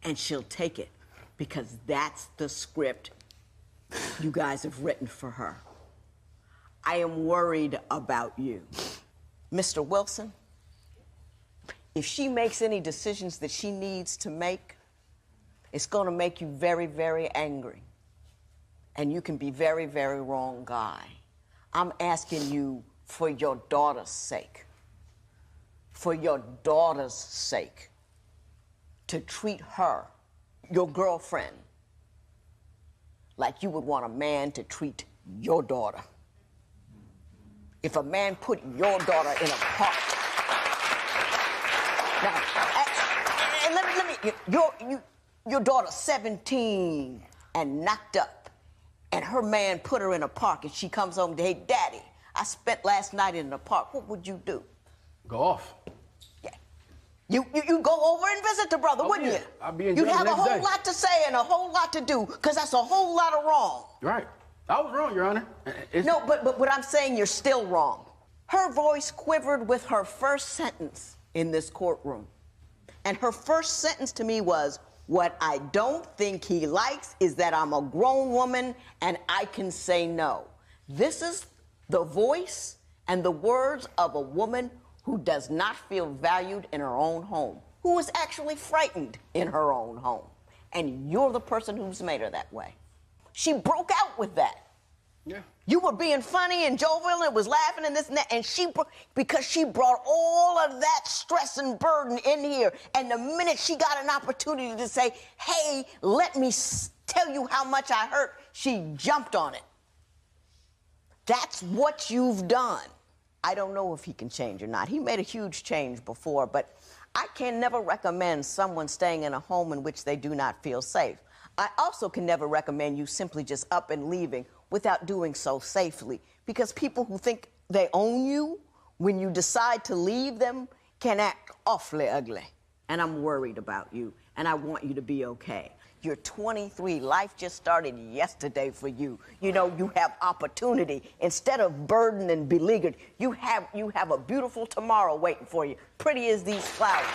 and she'll take it because that's the script you guys have written for her. I am worried about you. Mr. Wilson, if she makes any decisions that she needs to make, it's going to make you very, very angry. And you can be very, very wrong guy. I'm asking you for your daughter's sake, to treat her, your girlfriend, like you would want a man to treat your daughter. If a man put your daughter in a park. Now, and let me, your daughter's 17 and knocked up, and her man put her in a park, and she comes home to, hey, Daddy, I spent last night in the park. What would you do? Go off. Yeah. You go over and visit the brother, wouldn't you? I'll be in You'd jail have the a next whole day. lot to say and a whole lot to do, because that's a whole lot of wrong. Right. I was wrong, Your Honor. No, but what I'm saying, you're still wrong. Her voice quivered with her first sentence in this courtroom. And her first sentence to me was, what I don't think he likes is that I'm a grown woman and I can say no. This is the voice and the words of a woman who does not feel valued in her own home, who is actually frightened in her own home. And you're the person who's made her that way. She broke out with that. Yeah. You were being funny and jovial and was laughing and this and that, and because she brought all of that stress and burden in here, and the minute she got an opportunity to say, hey, let me tell you how much I hurt, she jumped on it. That's what you've done. I don't know if he can change or not. He made a huge change before, but I can never recommend someone staying in a home in which they do not feel safe. I also can never recommend you simply just up and leaving without doing so safely, because people who think they own you, when you decide to leave them, can act awfully ugly. And I'm worried about you, and I want you to be okay. You're 23. Life just started yesterday for you. You know, you have opportunity. Instead of burdened and beleaguered, you have a beautiful tomorrow waiting for you, pretty as these flowers.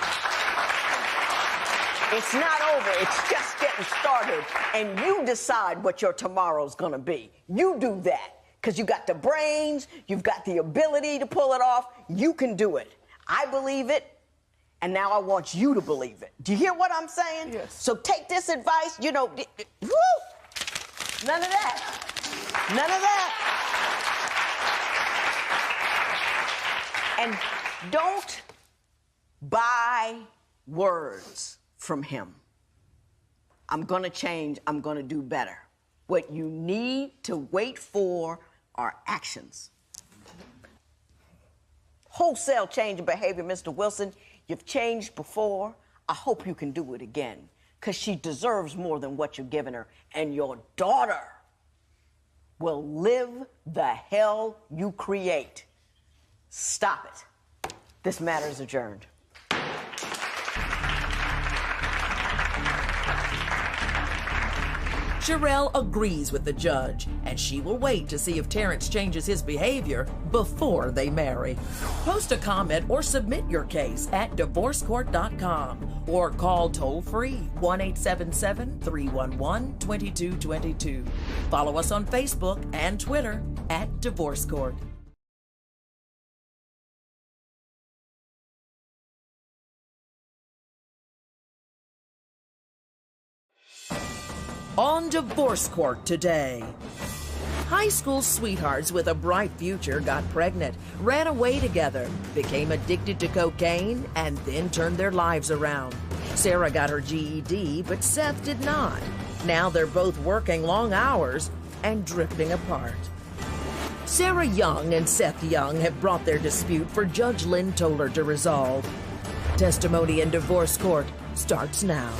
It's not over, it's just getting started, and you decide what your tomorrow's gonna be. You do that, because you got the brains, you've got the ability to pull it off, you can do it. I believe it, and now I want you to believe it. Do you hear what I'm saying? Yes. So take this advice, you know, woo! None of that. None of that. And don't buy words from him. I'm gonna change, I'm gonna do better. What you need to wait for are actions. Wholesale change of behavior, Mr. Wilson. You've changed before. I hope you can do it again, because she deserves more than what you're giving her. And your daughter will live the hell you create. Stop it. This matter is adjourned. Sherelle agrees with the judge, and she will wait to see if Terrence changes his behavior before they marry. Post a comment or submit your case at divorcecourt.com or call toll-free 1-877-311-2222. Follow us on Facebook and Twitter at Divorce Court. On divorce court today. High school sweethearts with a bright future got pregnant, ran away together, became addicted to cocaine, and then turned their lives around. Sarah got her GED, but Seth did not. Now they're both working long hours and drifting apart. Sarah Young and Seth Young have brought their dispute for Judge Lynn Toller to resolve. Testimony in divorce court starts now.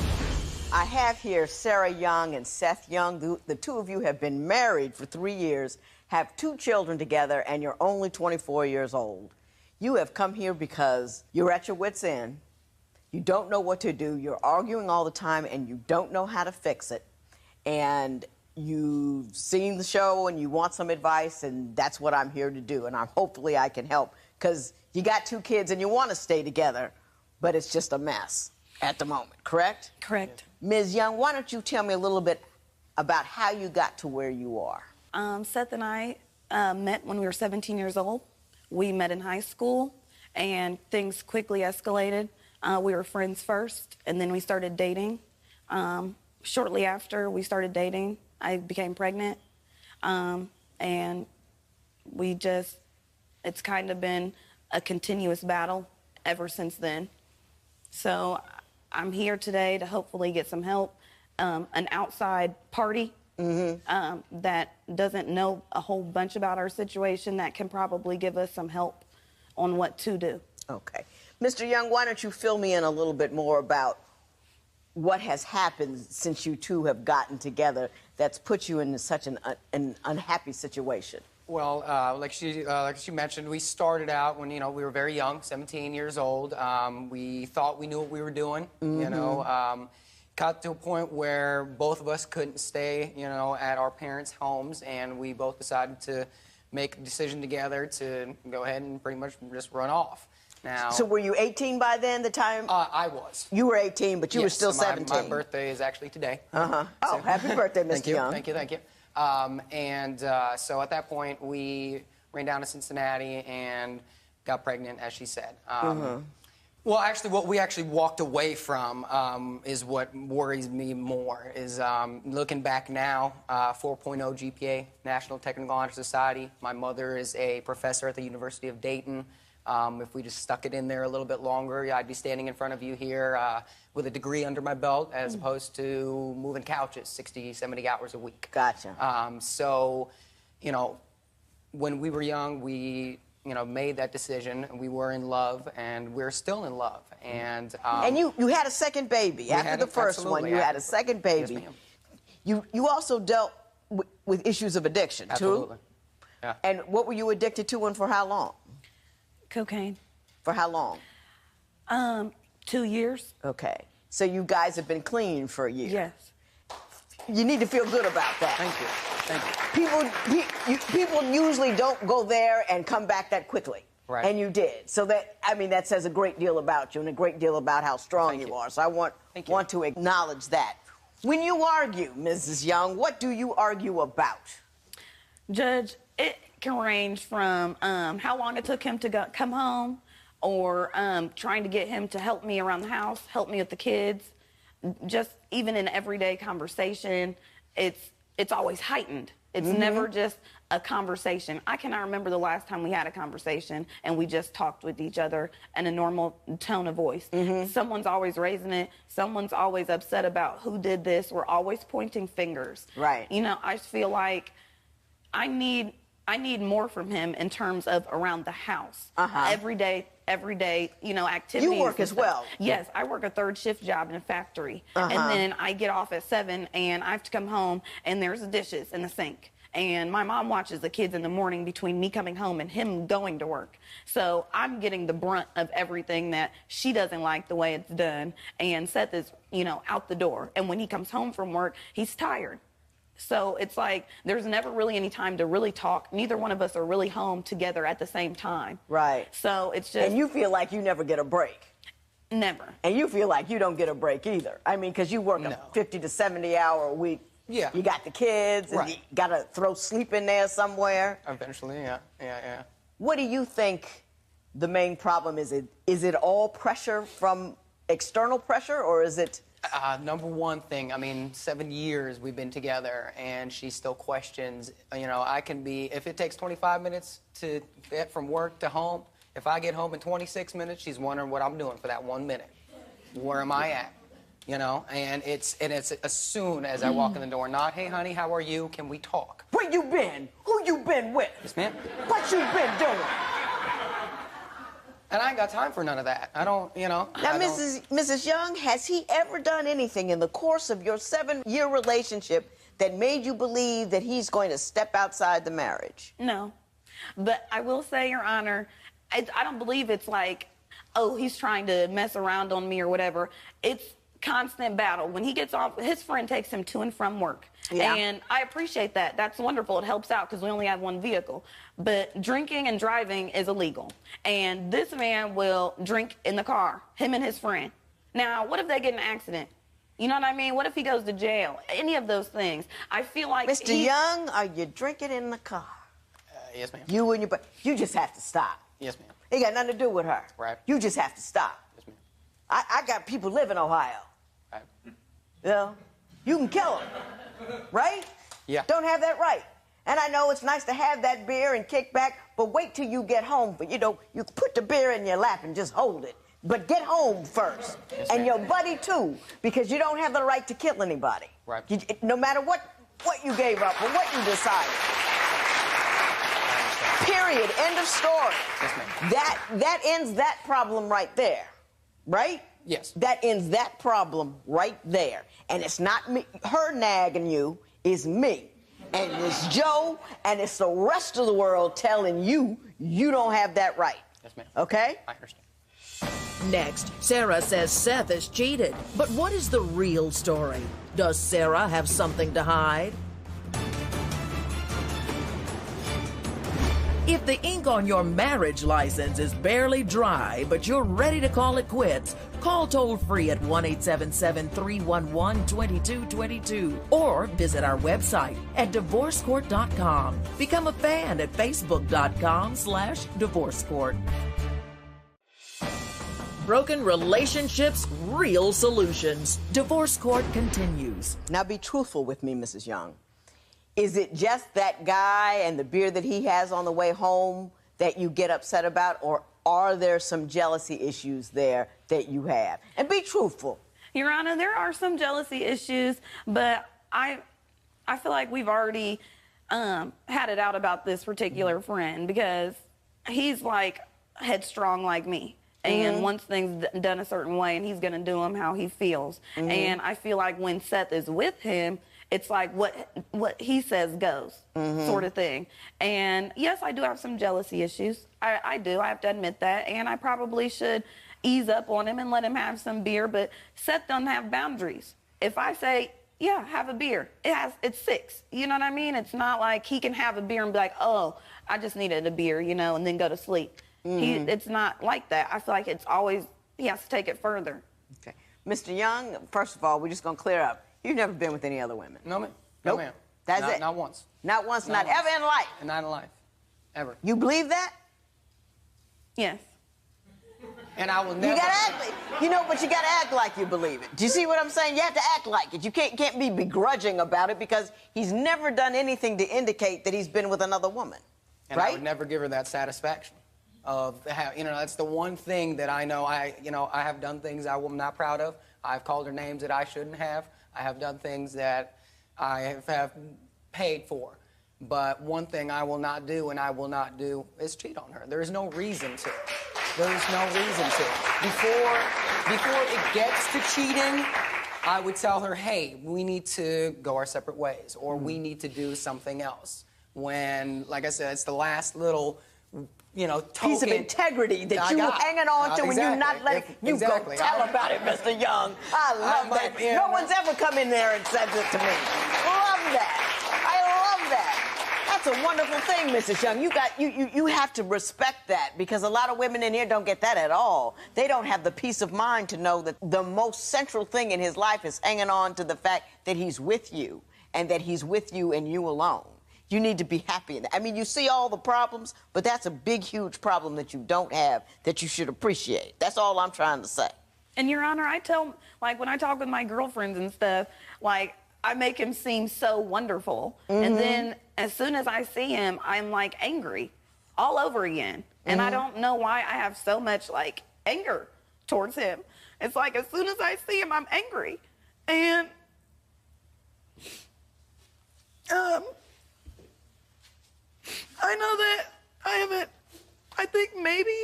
I have here Sarah Young and Seth Young. The two of you have been married for 3 years, have 2 children together, and you're only 24 years old. You have come here because you're at your wit's end. You don't know what to do. You're arguing all the time, and you don't know how to fix it. And you've seen the show, and you want some advice, and that's what I'm here to do. And hopefully I can help, because you got 2 kids, and you want to stay together, but it's just a mess at the moment, correct? Correct. Ms. Young, why don't you tell me a little bit about how you got to where you are? Seth and I met when we were 17 years old. We met in high school, and things quickly escalated. We were friends first, and then we started dating. Shortly after we started dating, I became pregnant, and it's kind of been a continuous battle ever since then. So I'm here today to hopefully get some help, an outside party that doesn't know a whole bunch about our situation that can probably give us some help on what to do. Okay. Mr. Young, why don't you fill me in a little bit more about what has happened since you two have gotten together that's put you in such an unhappy situation? Well, like she mentioned, we started out when, we were very young, 17 years old. We thought we knew what we were doing, got to a point where both of us couldn't stay, at our parents' homes, and we both decided to make a decision together to go ahead and pretty much just run off. Now, so were you 18 by then, the time? I was. You were 18, but you were still 17. My birthday is actually today. Oh, happy birthday, Mr. Young. Thank you. So at that point, we ran down to Cincinnati and got pregnant, as she said. Well, actually, what we actually walked away from is what worries me more, is looking back now, 4.0 GPA, National Technical Honor Society. My mother is a professor at the University of Dayton. If we just stuck it in there a little bit longer, I'd be standing in front of you here with a degree under my belt, as opposed to moving couches 60, 70 hours a week. Gotcha. So, when we were young, we, made that decision. We were in love, and we're still in love. And you had a second baby. After the first one, you had a second baby. Yes, ma'am. You also dealt with issues of addiction, Absolutely. too? Yeah. And what were you addicted to, and for how long? Cocaine. For how long? 2 years. Okay. So you guys have been clean for a year? Yes. You need to feel good about that. Thank you. People usually don't go there and come back that quickly. Right. And you did. So that says a great deal about you and a great deal about how strong you are. So I want to acknowledge that. When you argue, Mrs. Young, what do you argue about? Judge, it can range from how long it took him to come home, or trying to get him to help me around the house, help me with the kids. Just even in everyday conversation, it's always heightened. It's never just a conversation. I cannot remember the last time we had a conversation and we just talked with each other in a normal tone of voice. Someone's always raising it. Someone's always upset about who did this. We're always pointing fingers. Right. I just feel like I need more from him in terms of around the house. Every day, activities. You work as well. Yes, I work a 3rd shift job in a factory. And then I get off at 7 and I have to come home and there's dishes in the sink. And my mom watches the kids in the morning between me coming home and him going to work. So I'm getting the brunt of everything that she doesn't like the way it's done. And Seth is, out the door. And when he comes home from work, he's tired. So it's like there's never really any time to really talk. Neither one of us are really home together at the same time. Right. So it's just... And you feel like you never get a break. Never. And you feel like you don't get a break either. I mean, because you work a 50 to 70 hour a week. Yeah. You got the kids, and you got to throw sleep in there somewhere. Eventually, yeah. What do you think the main problem is? Is it all pressure from external pressure, or is it Number one thing, I mean, 7 years we've been together, and she still questions, you know, I can be, if it takes 25 minutes to get from work to home, if I get home in 26 minutes, she's wondering what I'm doing for that 1 minute. Where am I at? You know, and it's as soon as I walk in the door, not, hey, honey, how are you? Can we talk? Where you been? Who you been with? Yes, ma'am. What you been doing? And I ain't got time for none of that. I don't, you know. Now, Mrs. Young, has he ever done anything in the course of your 7-year relationship that made you believe that he's going to step outside the marriage? No. But I will say, Your Honor, I don't believe it's like, oh, he's trying to mess around on me or whatever. It's constant battle. When he gets off, his friend takes him to and from work. Yeah. And I appreciate that. That's wonderful. It helps out because we only have one vehicle. But drinking and driving is illegal. And this man will drink in the car, him and his friend. Now, what if they get in an accident? You know what I mean? What if he goes to jail? Any of those things. I feel like Mr. Young, are you drinking in the car? Yes, ma'am. You just have to stop. Yes, ma'am. It got nothing to do with her. Right. You just have to stop. Yes, ma'am. I got people live in Ohio. Right. You know, you can kill them, right? Yeah. Don't have that right. And I know it's nice to have that beer and kick back, but wait till you get home. But you know, you put the beer in your lap and just hold it. But get home first. Yes, and ma'am. your buddy too, because you don't have the right to kill anybody. Right. No matter what you gave up or what you decided. Period. End of story. Yes, ma'am. That ends that problem right there. Right? Yes. That ends that problem right there. And it's not me, her nagging you, it's me. And it's Joe, and it's the rest of the world telling you you don't have that right. Yes, ma'am. Okay? I understand. Next, Sarah says Seth has cheated. But what is the real story? Does Sarah have something to hide? If the ink on your marriage license is barely dry, but you're ready to call it quits, call toll-free at 1-877-311-2222 or visit our website at divorcecourt.com. Become a fan at facebook.com/divorcecourt. Broken relationships, real solutions. Divorce Court continues. Now be truthful with me, Mrs. Young. Is it just that guy and the beer that he has on the way home that you get upset about, or are there some jealousy issues there that you have? And be truthful. Your Honor, there are some jealousy issues, but I feel like we've already had it out about this particular friend because he's like headstrong like me. And once things done a certain way, and he's going to do them how he feels. And I feel like when Seth is with him, it's like what he says goes, sort of thing. And yes, I do have some jealousy issues. I do. I have to admit that. And I probably should ease up on him and let him have some beer. But Seth doesn't have boundaries. If I say, yeah, have a beer, it's 6. You know what I mean? It's not like he can have a beer and be like, oh, I just needed a beer, you know, and then go to sleep. It's not like that. I feel like it's always, he has to take it further. Okay. Mr. Young, first of all, we're just going to clear up. You've never been with any other women. No, ma'am. Nope. No, ma'am. That's it. Not once. Not once, not ever in life. Not in life. Ever. You believe that? Yes. And I will never... You gotta act like, but you gotta act like you believe it. Do you see what I'm saying? You have to act like it. You can't be begrudging about it because he's never done anything to indicate that he's been with another woman. And right? I would never give her that satisfaction of how, that's the one thing that I know I have done things I'm not proud of. I've called her names that I shouldn't have. I have done things that I have paid for. But one thing I will not do and I will not do is cheat on her. There's no reason to. There's no reason to. Before it gets to cheating, I would tell her, hey, we need to go our separate ways, or we need to do something else. When, like I said, it's the last little, token. Piece of integrity that you hanging on to when you're not letting... You go tell about it, Mr. Young. I love that. No one's ever come in there and said it to me. Love that. I love that. That's a wonderful thing, Mrs. Young. You have to respect that because a lot of women in here don't get that at all. They don't have the peace of mind to know that the most central thing in his life is hanging on to the fact that he's with you and that he's with you and you alone. You need to be happy in that. I mean, you see all the problems, but that's a big, huge problem that you don't have that you should appreciate. That's all I'm trying to say. And Your Honor, I tell, like, when I talk with my girlfriends and stuff, like, I make him seem so wonderful. And then as soon as I see him, I'm like angry all over again. And I don't know why I have so much like anger towards him. It's like as soon as I see him, I'm angry. And I know that I think maybe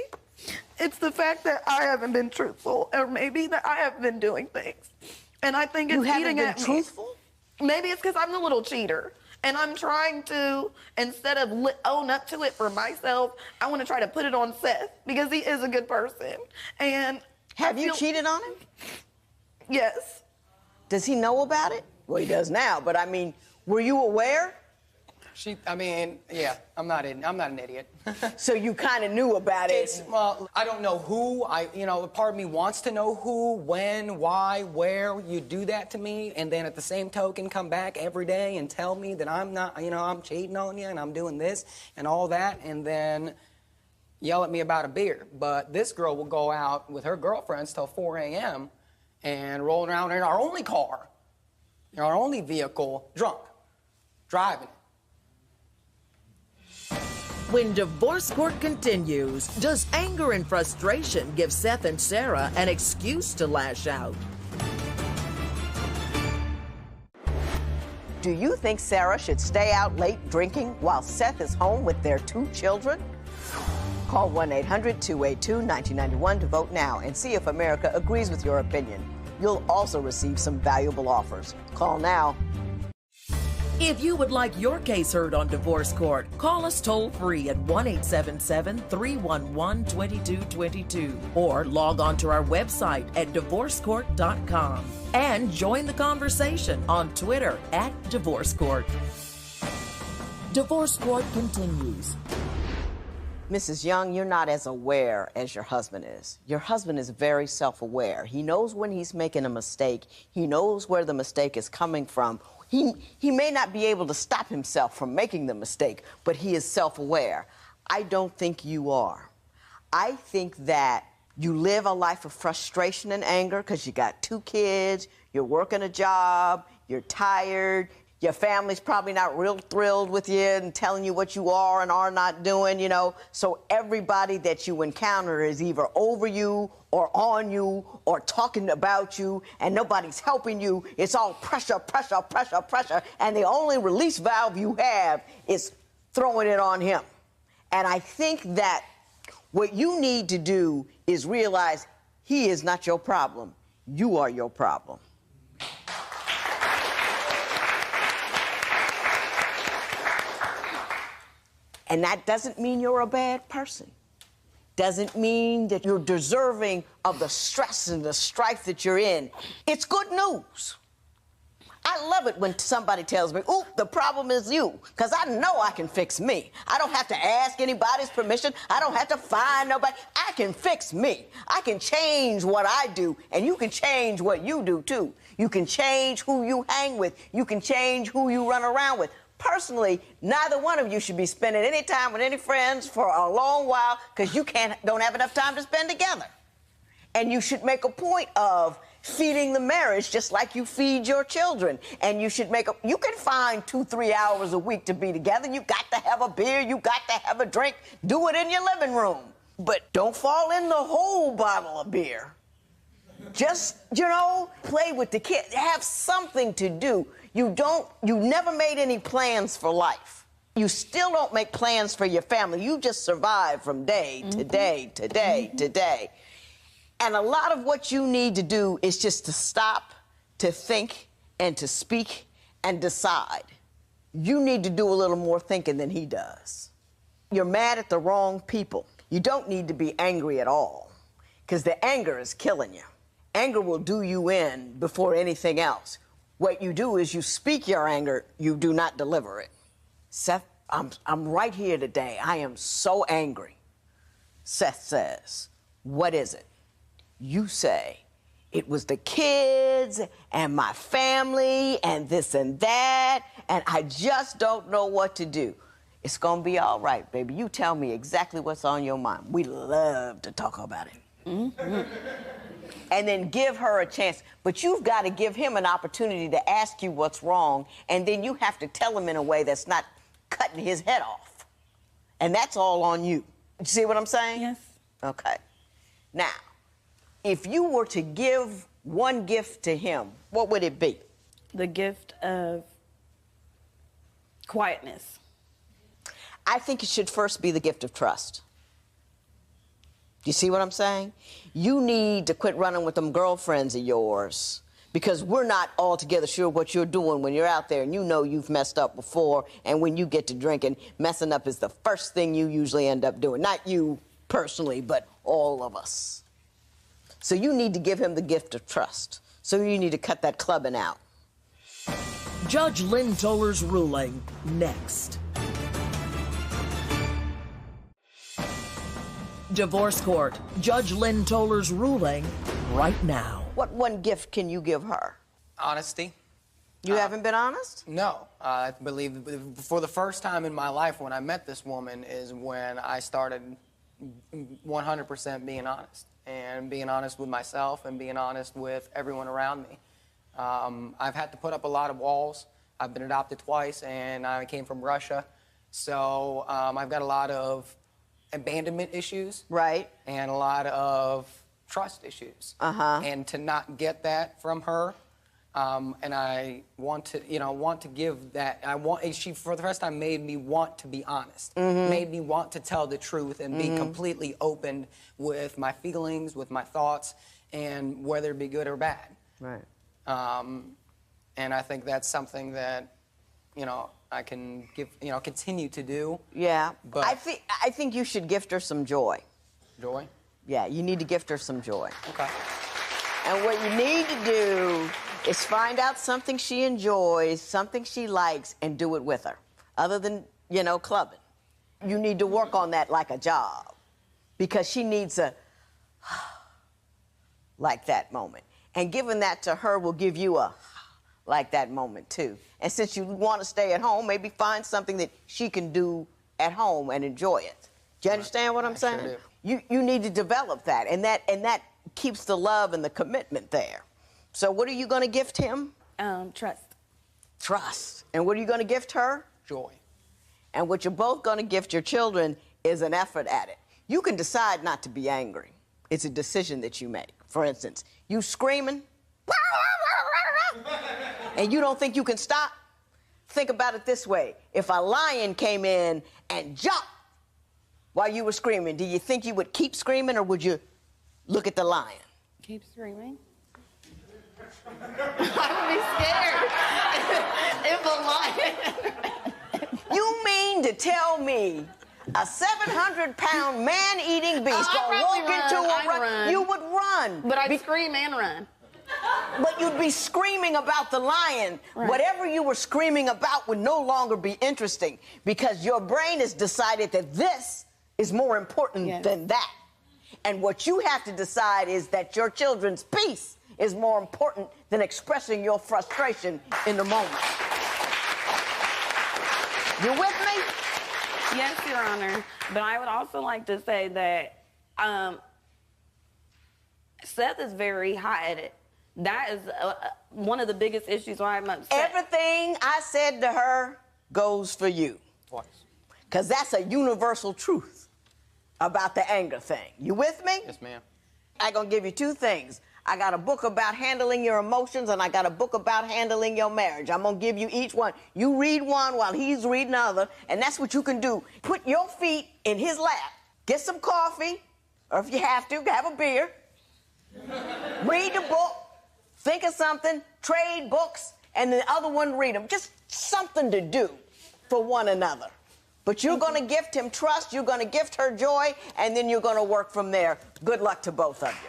it's the fact that I haven't been truthful, or maybe that I haven't been doing things. And I think it's eating at me. You haven't been truthful? Maybe it's because I'm the little cheater. And I'm trying to, instead of own up to it for myself, I want to try to put it on Seth because he is a good person. And have you cheated on him? Yes. Does he know about it? Well, he does now, but I mean, were you aware? Yeah, I'm not an idiot. So you kind of knew about it. Well, I don't know who. Part of me wants to know who, when, why, where you do that to me, and then at the same token come back every day and tell me that I'm not, I'm cheating on you and I'm doing this and all that, and then yell at me about a beer. But this girl will go out with her girlfriends till 4 a.m. and roll around in our only car, in our only vehicle, drunk, driving it. When divorce court continues, does anger and frustration give Seth and Sarah an excuse to lash out? Do you think Sarah should stay out late drinking while Seth is home with their 2 children? Call 1-800-282-1991 to vote now and see if America agrees with your opinion. You'll also receive some valuable offers. Call now. If you would like your case heard on divorce court, call us toll-free at 1-877-311-2222 or log on to our website at divorcecourt.com and join the conversation on Twitter at Divorce Court. Divorce Court continues. Mrs. Young, you're not as aware as your husband is. Your husband is very self-aware. He knows when he's making a mistake. He knows where the mistake is coming from. He may not be able to stop himself from making the mistake, but he is self-aware. I don't think you are. I think that you live a life of frustration and anger because you got 2 kids, you're working a job, you're tired, your family's probably not real thrilled with you and telling you what you are and are not doing, So everybody that you encounter is either over you or on you or talking about you, and nobody's helping you. It's all pressure, pressure, pressure, pressure, and the only release valve you have is throwing it on him. And I think that what you need to do is realize he is not your problem. You are your problem. And that doesn't mean you're a bad person. Doesn't mean that you're deserving of the stress and the strife that you're in. It's good news. I love it when somebody tells me, "Ooh, the problem is you," because I know I can fix me. I don't have to ask anybody's permission. I don't have to find nobody. I can fix me. I can change what I do, and you can change what you do, too. You can change who you hang with. You can change who you run around with. Personally, neither one of you should be spending any time with any friends for a long while because you don't have enough time to spend together. And you should make a point of feeding the marriage just like you feed your children. And you should you can find 2-3 hours a week to be together. You got to have a beer. You got to have a drink. Do it in your living room. But don't fall in the whole bottle of beer. Just, play with the kids. Have something to do. You never made any plans for life. You still don't make plans for your family. You just survive from day to day to day to day. And a lot of what you need to do is just to stop, to think, and to speak, and decide. You need to do a little more thinking than he does. You're mad at the wrong people. You don't need to be angry at all, because the anger is killing you. Anger will do you in before anything else. What you do is you speak your anger, you do not deliver it. Seth, I'm right here today. I am so angry. Seth says, "What is it?" You say, "It was the kids and my family and this and that, and I just don't know what to do." It's gonna be all right, baby. You tell me exactly what's on your mind. We love to talk about it. and then give her a chance. But you've got to give him an opportunity to ask you what's wrong, and then you have to tell him in a way that's not cutting his head off. And that's all on you. You see what I'm saying? Yes. Okay. Now, if you were to give one gift to him, what would it be? The gift of quietness. I think it should first be the gift of trust. Do you see what I'm saying? You need to quit running with them girlfriends of yours, because we're not altogether sure what you're doing when you're out there, and you know you've messed up before, and when you get to drinking, messing up is the first thing you usually end up doing. Not you personally, but all of us. So you need to give him the gift of trust. So you need to cut that clubbing out. Judge Lynn Toller's ruling next. Divorce Court. Judge Lynn Toller's ruling right now. What one gift can you give her? Honesty. You haven't been honest? No. I believe for the first time in my life when I met this woman is when I started 100% being honest. And being honest with myself and being honest with everyone around me. I've had to put up a lot of walls. I've been adopted twice, and I came from Russia. So I've got a lot of abandonment issues. Right. And a lot of trust issues. And to not get that from her, and I want to give that. She for the first time made me want to be honest. Made me want to tell the truth and be completely open with my feelings, with my thoughts, and whether it be good or bad. Right. And I think that's something that, I can continue to do. Yeah. But I think you should gift her some joy. Joy? Yeah, you need to gift her some joy. Okay. And what you need to do is find out something she enjoys, something she likes, and do it with her. Other than, clubbing. You need to work on that like a job. Because she needs a like that moment. And giving that to her will give you a like that moment too. And since you want to stay at home, maybe find something that she can do at home and enjoy it. Do you understand what I'm saying? Sure do. You need to develop that, and that keeps the love and the commitment there. So what are you going to gift him? Trust. Trust. And what are you going to gift her? Joy. And what you're both going to gift your children is an effort at it. You can decide not to be angry. It's a decision that you make. For instance, you screaming, and you don't think you can stop? Think about it this way. If a lion came in and jumped while you were screaming, do you think you would keep screaming, or would you look at the lion? Keep screaming. I would be scared if a lion... You mean to tell me a 700-pound man-eating beast gonna walk into a run? You would run. But I'd scream and run. But you'd be screaming about the lion. Right. Whatever you were screaming about would no longer be interesting, because your brain has decided that this is more important than that. And what you have to decide is that your children's peace is more important than expressing your frustration in the moment. You with me? Yes, Your Honor. But I would also like to say that Seth is very hot-headed. That is one of the biggest issues why I'm upset. Everything I said to her goes for you. Twice. Because that's a universal truth about the anger thing. You with me? Yes, ma'am. I'm going to give you two things. I got a book about handling your emotions, and I got a book about handling your marriage. I'm going to give you each one. You read one while he's reading the other, and that's what you can do. Put your feet in his lap. Get some coffee, or if you have to, have a beer. Read the book. Think of something. Trade books, and the other one read them. Just something to do for one another. But you're going to gift him trust, you're going to gift her joy, and then you're going to work from there. Good luck to both of you.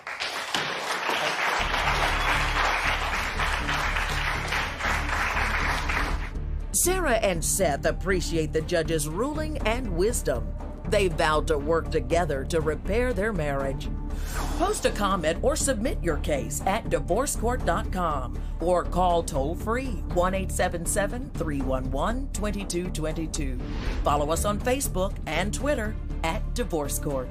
Sarah and Seth appreciate the judge's ruling and wisdom. They vowed to work together to repair their marriage. Post a comment or submit your case at divorcecourt.com or call toll-free 1-877-311-2222. Follow us on Facebook and Twitter at Divorce Court.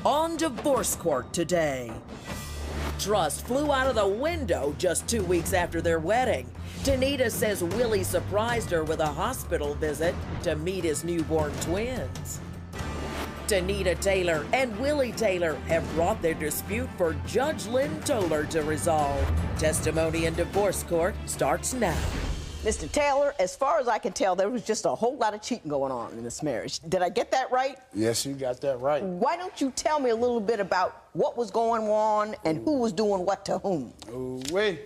on divorce court today. Trust flew out of the window just 2 weeks after their wedding. Danita says Willie surprised her with a hospital visit to meet his newborn twins. Danita Taylor and Willie Taylor have brought their dispute for Judge Lynn Toller to resolve. Testimony in divorce court starts now. Mr. Taylor, as far as I can tell, there was just a whole lot of cheating going on in this marriage. Did I get that right? Yes, you got that right. Why don't you tell me a little bit about what was going on and who was doing what to whom? Oh, wait.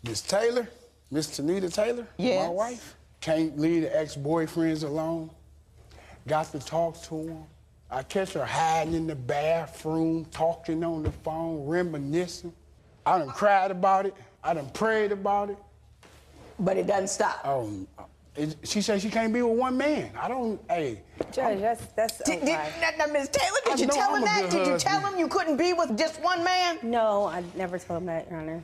Miss Taylor, Miss Danita Taylor, yes. My wife, can't leave the ex-boyfriends alone. Got to talk to them. I catch her hiding in the bathroom, talking on the phone, reminiscing. I done cried about it. I done prayed about it. But it doesn't stop. She said she can't be with one man. I don't, hey. Judge, that's Now, Ms. Taylor, did you tell him that? Did you tell him you couldn't be with just one man? No, I never told him that, Your Honor.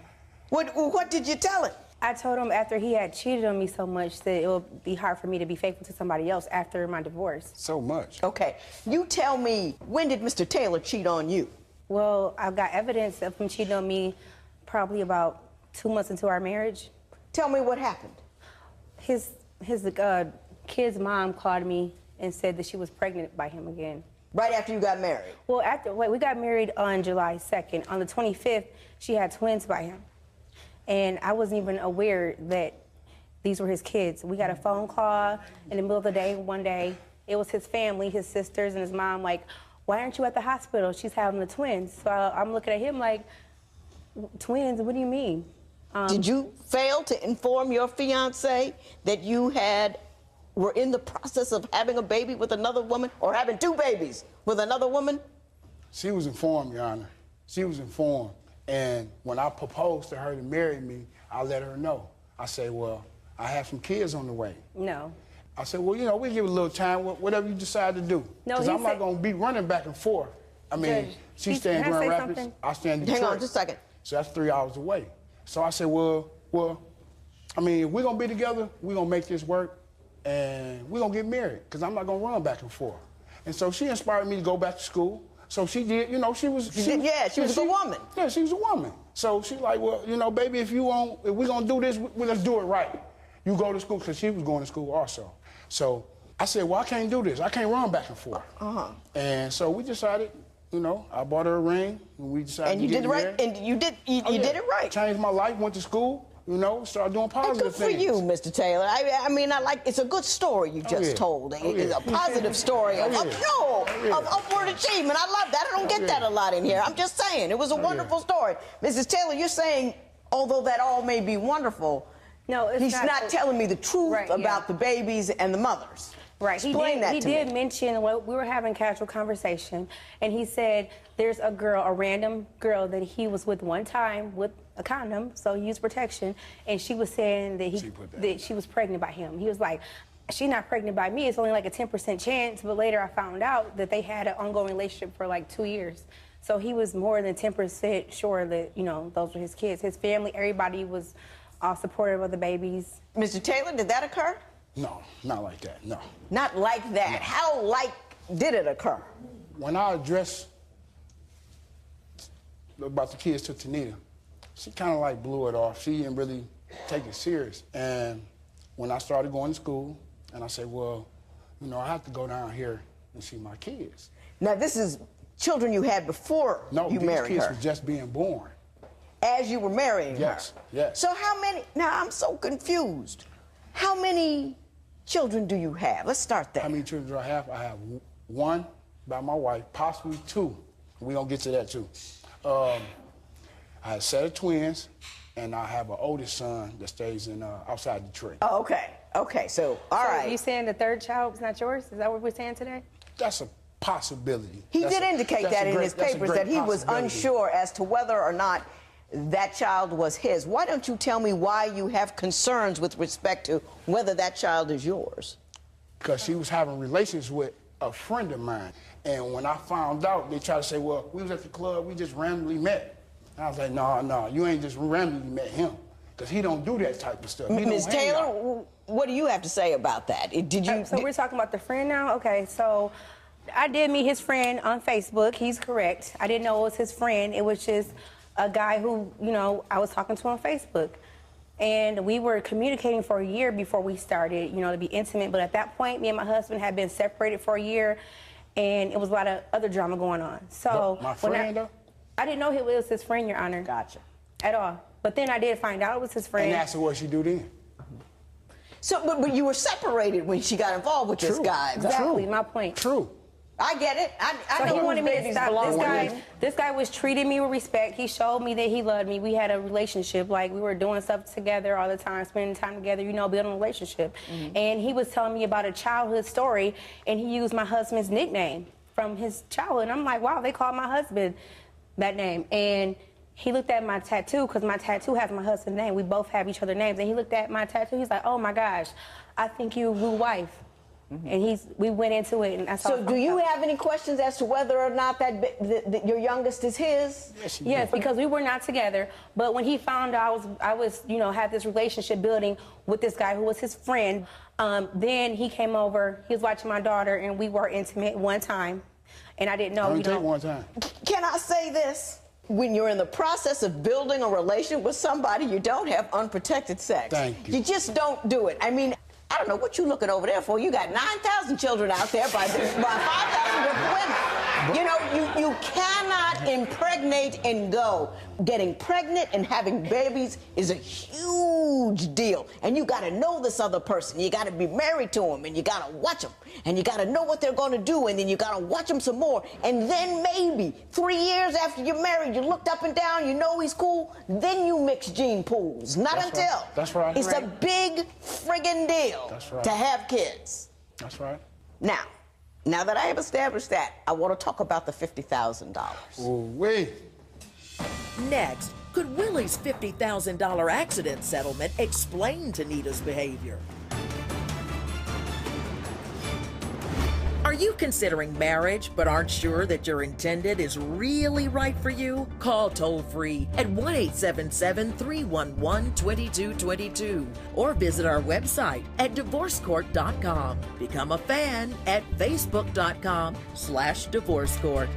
What did you tell him? I told him after he had cheated on me so much that it would be hard for me to be faithful to somebody else after my divorce. So much. Okay, you tell me, when did Mr. Taylor cheat on you? Well, I've got evidence of him cheating on me probably about 2 months into our marriage. Tell me what happened. His kid's mom called me and said that she was pregnant by him again. Right after you got married? Well, we got married on July 2nd. On the 25th, she had twins by him. And I wasn't even aware that these were his kids. We got a phone call in the middle of the day one day. It was his family, his sisters and his mom, like, why aren't you at the hospital? She's having the twins. So I'm looking at him like, twins, what do you mean? Did you fail to inform your fiance that you were in the process of having a baby with another woman or having 2 babies with another woman? She was informed, Your Honor. She was informed. And when I proposed to her to marry me, I let her know. I said, well, I have some kids on the way. No. I said, well, you know, we'll give it a little time, whatever you decide to do. No, because I'm not going to be running back and forth. I mean, Judge, she stay in Grand Rapids, something? I stay in Detroit. Hang on just a second. So that's 3 hours away. So I said, well, I mean, if we're going to be together, we're going to make this work, and we're going to get married, because I'm not going to run back and forth. And so she inspired me to go back to school. So she did, you know, she was a good woman. Yeah, she was a woman. So she's like, well, you know, baby, if we're going to do this, let's do it right. You go to school, because she was going to school also. So I said, well, I can't do this. I can't run back and forth. And so we decided, you know, I bought her a ring, and we decided to get married. And you did it right. Changed my life, went to school, you know, started doing positive things. Good for you, Mr. Taylor. I mean, it's a good story you just told. It's a positive story of upward achievement. I love that. I don't get that a lot in here. I'm just saying, it was a wonderful story. Mrs. Taylor, you're saying, although that all may be wonderful, no, he's not telling me the truth about the babies and the mothers. Right. Explain that to me. He did mention, well, we were having casual conversation, and he said there's a girl, a random girl that he was with one time with a condom, so he used protection, and she was saying that she was pregnant by him. He was like, she's not pregnant by me. It's only like a 10% chance, but later I found out that they had an ongoing relationship for like 2 years. So he was more than 10% sure that, you know, those were his kids. His family, everybody was all supportive of the babies. Mr. Taylor, did that occur? No, not like that, no. Not like that. No. How did it occur? When I addressed about the kids to Danita, she kind of like blew it off. She didn't really take it serious. And when I started going to school, and I said, well, you know, I have to go down here and see my kids. Now, this is children you had before you married her? No, these kids were just being born. As you were marrying her? Yes, yes. So how many, now I'm so confused. How many children do you have? Let's start there. How many children do I have? I have 1 by my wife, possibly 2. We're going to get to that, too. I have a set of twins, and I have an oldest son that stays in outside Detroit. Oh, okay. Okay, so, all right. So you saying the 3rd child was not yours? Is that what we're saying today? That's a possibility. He did indicate that in his papers, that he was unsure as to whether or not that child was his. Why don't you tell me why you have concerns with respect to whether that child is yours? Because she was having relations with a friend of mine. And when I found out, they tried to say, well, we was at the club, we just randomly met. And I was like, no, you ain't just randomly met him. Because he don't do that type of stuff. Ms. Taylor, what do you have to say about that? So we're talking about the friend now? Okay, so I did meet his friend on Facebook. He's correct. I didn't know it was his friend. It was just a guy who, you know, I was talking to on Facebook. And we were communicating for a year before we started, you know, to be intimate. But at that point, me and my husband had been separated for a year, and it was a lot of other drama going on. So my friend, though? I didn't know it was his friend, Your Honor. Gotcha. At all. But then I did find out it was his friend. And that's what she do then. So, but you were separated when she got involved with this guy. Exactly, my point. True. I get it. I So know he wanted me to babies stop. belong. This guy was treating me with respect. He showed me that he loved me. We had a relationship. Like, we were doing stuff together all the time, spending time together, you know, building a relationship. And he was telling me about a childhood story, and he used my husband's nickname from his childhood. And I'm like, wow, they called my husband that name. And he looked at my tattoo, because my tattoo has my husband's name. We both have each other's names. And he looked at my tattoo. He's like, oh, my gosh, I think you're a good wife. And we went into it, and that's all. So do you have any questions as to whether or not that your youngest is his? Yes, because we were not together. But when he found out I was, you know, had this relationship building with this guy who was his friend, then he came over. He was watching my daughter, and we were intimate one time. And I didn't know. Only take one time. Can I say this? When you're in the process of building a relationship with somebody, you don't have unprotected sex. Thank you. You just don't do it. I mean, I don't know what you're looking over there for. You got 9,000 children out there by 5,000 different women. You know, you cannot impregnate and go. Getting pregnant and having babies is a huge deal. And you got to know this other person. You got to be married to them, and you got to watch them. And you got to know what they're going to do, and then you got to watch them some more. And then maybe 3 years after you're married, you looked up and down, you know he's cool, then you mix gene pools. Not until. Right. That's right. It's a big friggin' deal. That's right. To have kids. That's right. Now that I have established that, I want to talk about the $50,000. Ooh-wee. Next, could Willie's $50,000 accident settlement explain Danita's behavior? Are you considering marriage but aren't sure that your intended is really right for you? Call toll-free at 1-877-311-2222 or visit our website at divorcecourt.com. Become a fan at facebook.com/divorcecourt.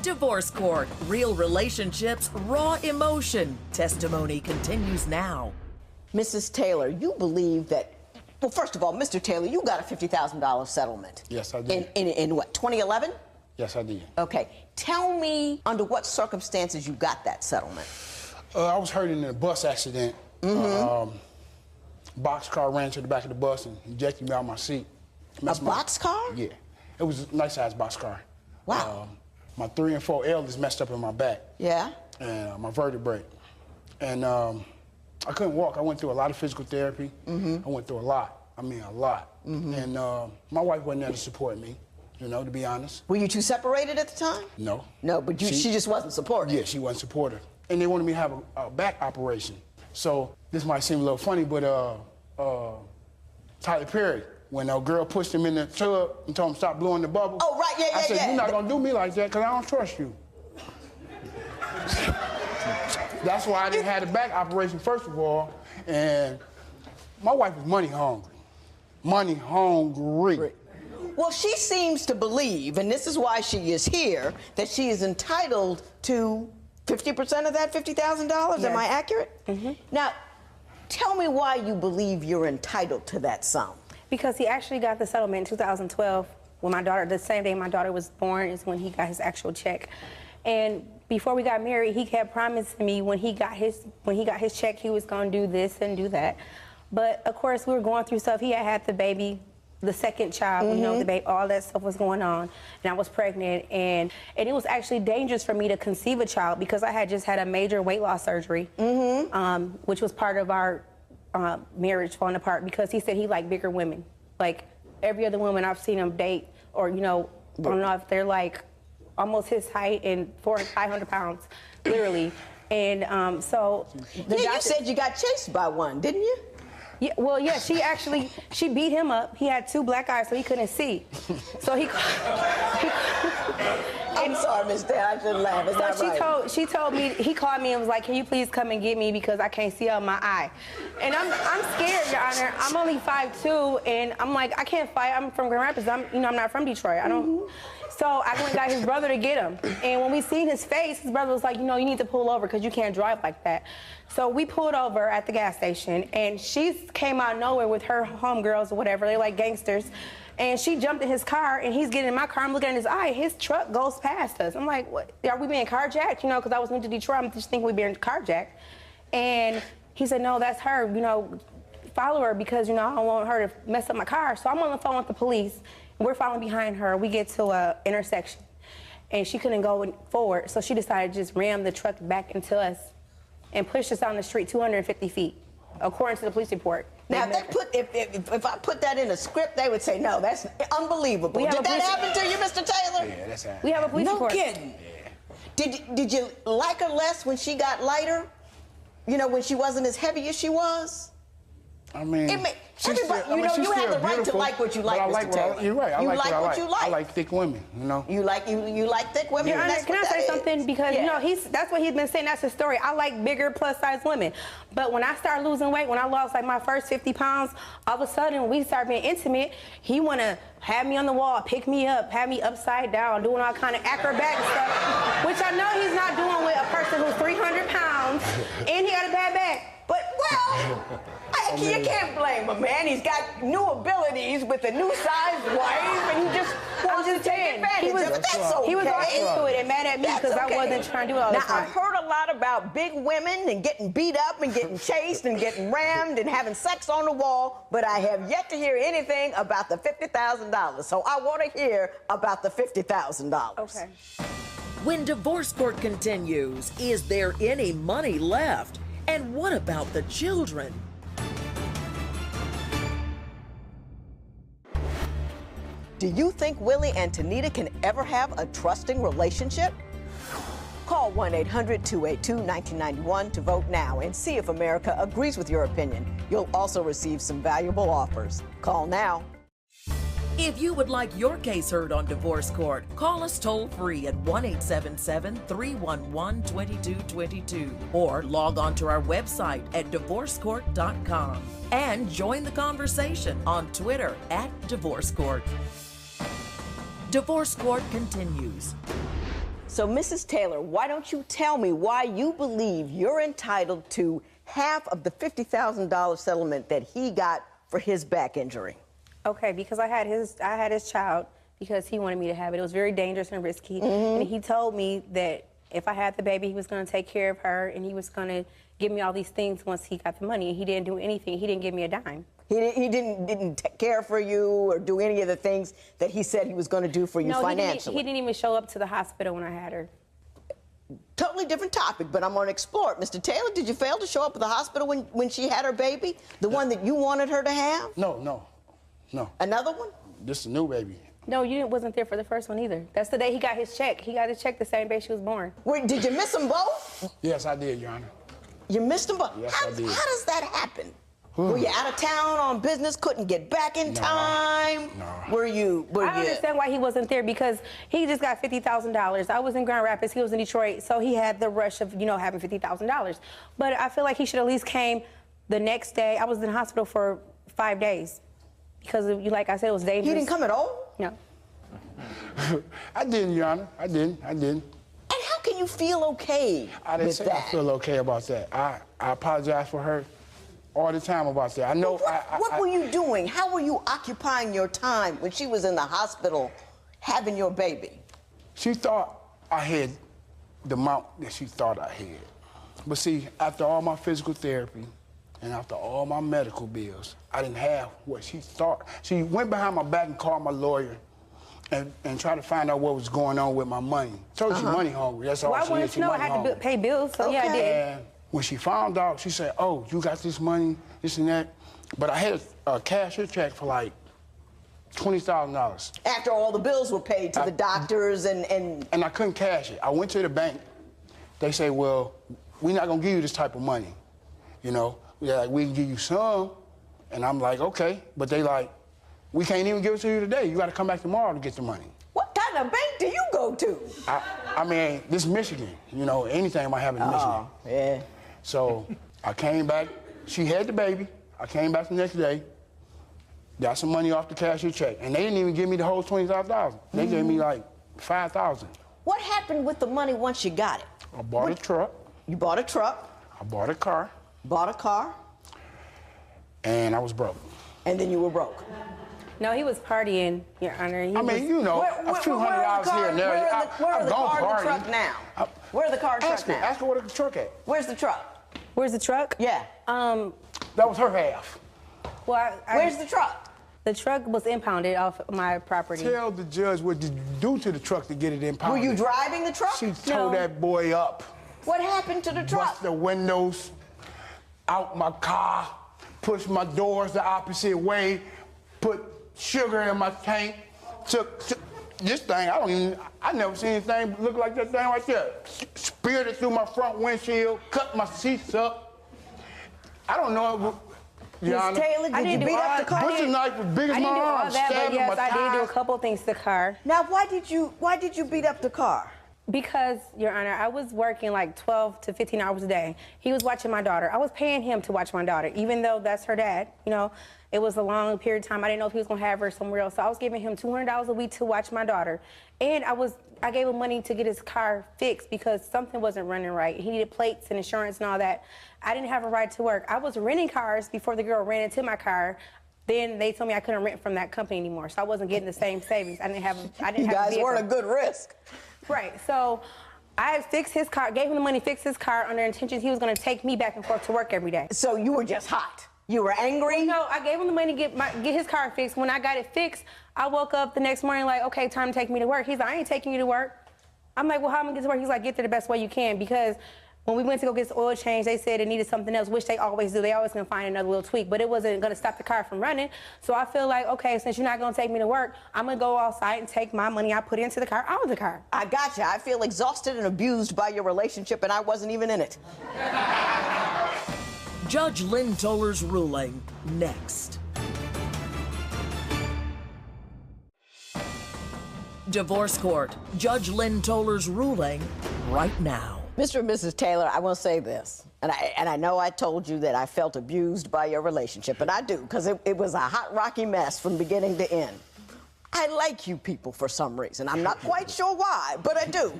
Divorce Court. Real relationships, raw emotion. Testimony continues now. Mrs. Taylor, you believe that. Well, first of all, Mr. Taylor, you got a $50,000 settlement. Yes, I did. In what, 2011? Yes, I did. Okay. Tell me under what circumstances you got that settlement. I was hurt in a bus accident. Boxcar ran to the back of the bus and ejected me out of my seat. A boxcar? Yeah. It was a nice-sized boxcar. Wow. My 3 and 4 L is messed up in my back. Yeah? And my vertebrae. And I couldn't walk. I went through a lot of physical therapy. I went through a lot. I mean, a lot. And my wife wasn't there to support me, you know, to be honest. Were you two separated at the time? No. No, but she just wasn't supportive. Yeah, she wasn't supportive. And they wanted me to have a back operation. So this might seem a little funny, but Tyler Perry, when a girl pushed him in the tub and told him stop blowing the bubble. Oh, right, yeah, I said, yeah. You're not gonna do me like that because I don't trust you. That's why I didn't have the back operation, first of all. And my wife was money hungry. Money hungry. Well, she seems to believe, and this is why she is here, that she is entitled to 50% of that $50,000. Yes. Am I accurate? Now, tell me why you believe you're entitled to that sum. Because he actually got the settlement in 2012 when my daughter, the same day my daughter was born is when he got his actual check. And before we got married, he kept promising me when he got his check, he was going to do this and do that. But of course, we were going through stuff. He had the baby, the second child, you know, the baby, all that stuff was going on, and I was pregnant, and it was actually dangerous for me to conceive a child because I had just had a major weight loss surgery, which was part of our marriage falling apart because he said he liked bigger women. Like every other woman I've seen him date, or you know, I don't know if they're like almost his height and 500 pounds, literally. And so you said you got chased by one, didn't you? Yeah, well, yeah, she beat him up. He had 2 black eyes, so he couldn't see. So he I I'm sorry, Miss Dan, I shouldn't laugh. It's not right. She told me, he called me and was like, can you please come and get me because I can't see out my eye. And I'm scared, Your Honor. I'm only 5'2", and I'm like, I can't fight. I'm from Grand Rapids. I'm not from Detroit. I don't. So I went and got his brother to get him. And when we seen his face, his brother was like, you need to pull over because you can't drive like that. So we pulled over at the gas station, and she came out of nowhere with her homegirls or whatever. They're like gangsters. And she jumped in his car, and he's getting in my car. I'm looking at his eye. His truck goes past us. I'm like, what? Are we being carjacked? Because I was new to Detroit. I'm just thinking we're being carjacked. And he said, no, that's her. Follow her because, I don't want her to mess up my car. So I'm on the phone with the police. We're following behind her. We get to an intersection, and she couldn't go forward, so she decided to just ram the truck back into us and pushed us down the street 250 feet, according to the police report. Now, if I put that in a script, they would say, no, that's unbelievable. Did that happen to you, Mr. Taylor? Yeah, that's happened. We have a police report. No kidding. Yeah. Did you like her less when she got lighter? When she wasn't as heavy as she was? I mean, everybody, you have the right to like what you like, Mr. Taylor. You're right. I you like what you like. I like like thick women, You like thick women? Your Honor, can I say something? Because, that's what he's been saying. That's his story. I like bigger, plus-size women. But when I started losing weight, when I lost, my first 50 pounds, all of a sudden, when we started being intimate, he want to have me on the wall, pick me up, have me upside down, doing all kind of acrobatic stuff, which I know he's not doing with a person who's 300 pounds, and he got a bad back. But, you can't blame him, man. He's got new abilities with a new size wife, and he just wants to take advantage of it. That's okay. He was all into it and mad at me because I wasn't trying to do it all the time. Now, I've heard a lot about big women and getting beat up and getting chased and getting rammed and having sex on the wall, but I have yet to hear anything about the $50,000. So I want to hear about the $50,000. Okay. When divorce court continues, is there any money left? And what about the children? Do you think Willie and Danita can ever have a trusting relationship? Call 1-800-282-1991 to vote now and see if America agrees with your opinion. You'll also receive some valuable offers. Call now. If you would like your case heard on divorce court, call us toll-free at 1-877-311-2222 or log on to our website at divorcecourt.com and join the conversation on Twitter at Divorce Court. Divorce Court continues. So, Mrs. Taylor, why don't you tell me why you believe you're entitled to half of the $50,000 settlement that he got for his back injury? Okay, because I had his child because he wanted me to have it. It was very dangerous and risky. And he told me that if I had the baby, he was going to take care of her and he was going to give me all these things once he got the money. And he didn't do anything. He didn't give me a dime. He didn't care for you or do any of the things that he said he was going to do for you financially? No, he didn't even show up to the hospital when I had her. Totally different topic, but I'm going to explore it. Mr. Taylor, did you fail to show up at the hospital when she had her baby? The one that you wanted her to have? No. Another one? This is a new baby. No, you wasn't there for the first one either. That's the day he got his check. He got his check the same day she was born. Wait, did you miss them both? Yes, I did, Your Honor. You missed them both? Yes, I did. How does that happen? Were you out of town on business, couldn't get back in time? No. I understand why he wasn't there because he just got $50,000. I was in Grand Rapids, he was in Detroit, so he had the rush of, having $50,000. But I feel like he should at least came the next day. I was in the hospital for 5 days because, like I said, it was dangerous. He didn't come at all? No. I didn't, Your Honor. I didn't. And how can you feel okay I didn't say I feel okay about that. I apologize for her all the time about that. I know. What were you doing? How were you occupying your time when she was in the hospital having your baby? She thought I had the amount that she thought I had. But see, after all my physical therapy and after all my medical bills, I didn't have what she thought. She went behind my back and called my lawyer and tried to find out what was going on with my money. So she's money hungry. That's all she is. Well, I wanted to know I had to pay bills, so yeah, I did. And when she found out, she said, oh, you got this money, this and that. But I had a cashier check for like $20,000. After all the bills were paid to the doctors and I couldn't cash it. I went to the bank. They say, well, we're not going to give you this type of money. They're like, we can give you some. And I'm like, okay. But they like, we can't even give it to you today. You got to come back tomorrow to get the money. What kind of bank do you go go to? I mean, this is Michigan. You know, anything might happen in Michigan. Yeah. So I came back. She had the baby. I came back the next day. Got some money off the cashier check, and they didn't even give me the whole $25,000. They gave me like $5,000. What happened with the money once you got it? I bought a truck. You bought a truck? I bought a car. Bought a car? And I was broke. And then you were broke? No, he was partying, Your Honor. I mean, you know, a few $100 here and there. Where are the car and the party. truck now? Where are the car and truck now? Ask her where the truck at. Where's the truck? Where's the truck? Yeah. That was her half. Well, Where's the truck? The truck was impounded off my property. Tell the judge what to do to the truck to get it impounded. Were you driving the truck? She towed that boy up. What happened to the truck? Bust the windows out my car, pushed my doors the opposite way, put sugar in my tank, took this thing, I never seen anything look like that thing right there. Speared it through my front windshield, cut my seats up. I don't know. Miss Taylor, did you beat up the car? Butcher knife was big as my arm, stabbing my yes, I did do a tires. couple things to the car. Now, why did you beat up the car? Because, Your Honor, I was working like 12 to 15 hours a day. He was watching my daughter. I was paying him to watch my daughter, even though that's her dad. You know, it was a long period of time. I didn't know if he was going to have her somewhere else. So I was giving him $200 a week to watch my daughter. And I gave him money to get his car fixed because something wasn't running right. He needed plates and insurance and all that. I didn't have a right to work. I was renting cars before the girl ran into my car. Then they told me I couldn't rent from that company anymore, so I wasn't getting the same savings. I didn't have You guys weren't a good risk. Right, so I fixed his car, gave him the money, fixed his car under intentions he was going to take me back and forth to work every day. So you were just hot? You were angry? Well, no, I gave him the money to get his car fixed. When I got it fixed, I woke up the next morning like, okay, time to take me to work. He's like, I ain't taking you to work. I'm like, well, how am I going to get to work? He's like, get there the best way you can, because when we went to go get the oil change, they said it needed something else, which they always do. They always can find another little tweak, but it wasn't going to stop the car from running. So I feel like, okay, since you're not going to take me to work, I'm going to go outside and take my money I put into the car out of the car. I got you. I feel exhausted and abused by your relationship, and I wasn't even in it. Judge Lynn Toller's ruling next. Divorce Court. Judge Lynn Toller's ruling right now. Mr. and Mrs. Taylor, I want to say this, and I know I told you that I felt abused by your relationship, and I do, because it was a hot, rocky mess from beginning to end. I like you people for some reason. I'm not quite sure why, but I do.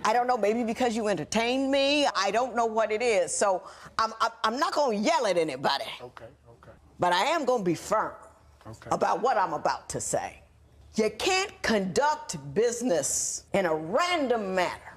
I don't know, maybe because you entertained me. I don't know what it is. So I'm not going to yell at anybody. Okay. But I am going to be firm about what I'm about to say. You can't conduct business in a random manner.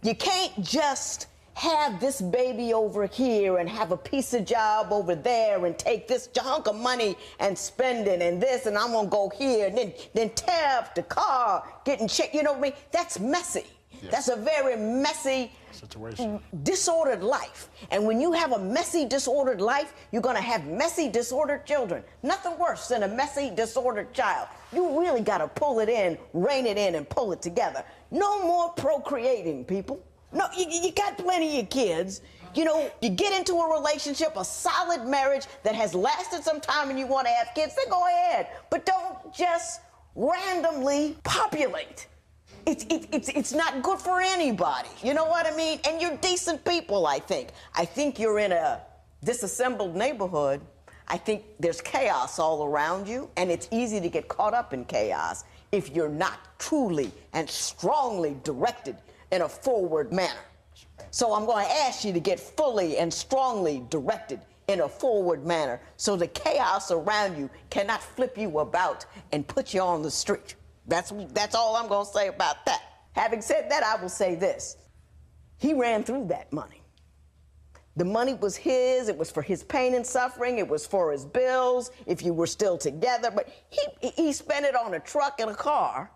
You can't just have this baby over here and have a piece of job over there and take this hunk of money and spend it and this, and I'm gonna go here and then tear up the car, getting checked, you know what I mean? That's messy. Yes. That's a very messy situation. Disordered life. And when you have a messy, disordered life, you're gonna have messy, disordered children. Nothing worse than a messy, disordered child. You really gotta pull it in, rein it in, and pull it together. No more procreating, people. No, you got plenty of kids. You know, you get into a relationship, a solid marriage that has lasted some time and you want to have kids, then go ahead. But don't just randomly populate. It's not good for anybody. You know what I mean? And you're decent people, I think. I think you're in a disassembled neighborhood. I think there's chaos all around you, and it's easy to get caught up in chaos if you're not truly and strongly directed in a forward manner. So I'm going to ask you to get fully and strongly directed in a forward manner so the chaos around you cannot flip you about and put you on the street. That's all I'm going to say about that. Having said that, I will say this. He ran through that money. The money was his. It was for his pain and suffering. It was for his bills, if you were still together. But he spent it on a truck and a car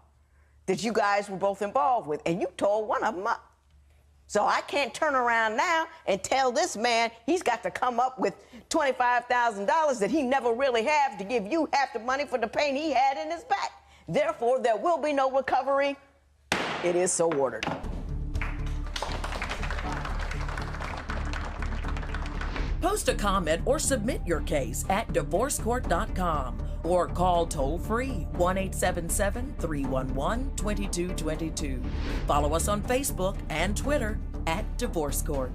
that you guys were both involved with, and you tore one of them up. So I can't turn around now and tell this man he's got to come up with $25,000 that he never really had to give you half the money for the pain he had in his back. Therefore, there will be no recovery. It is so ordered. Post a comment or submit your case at divorcecourt.com or call toll-free 1-877-311-2222. Follow us on Facebook and Twitter @Divorce Court.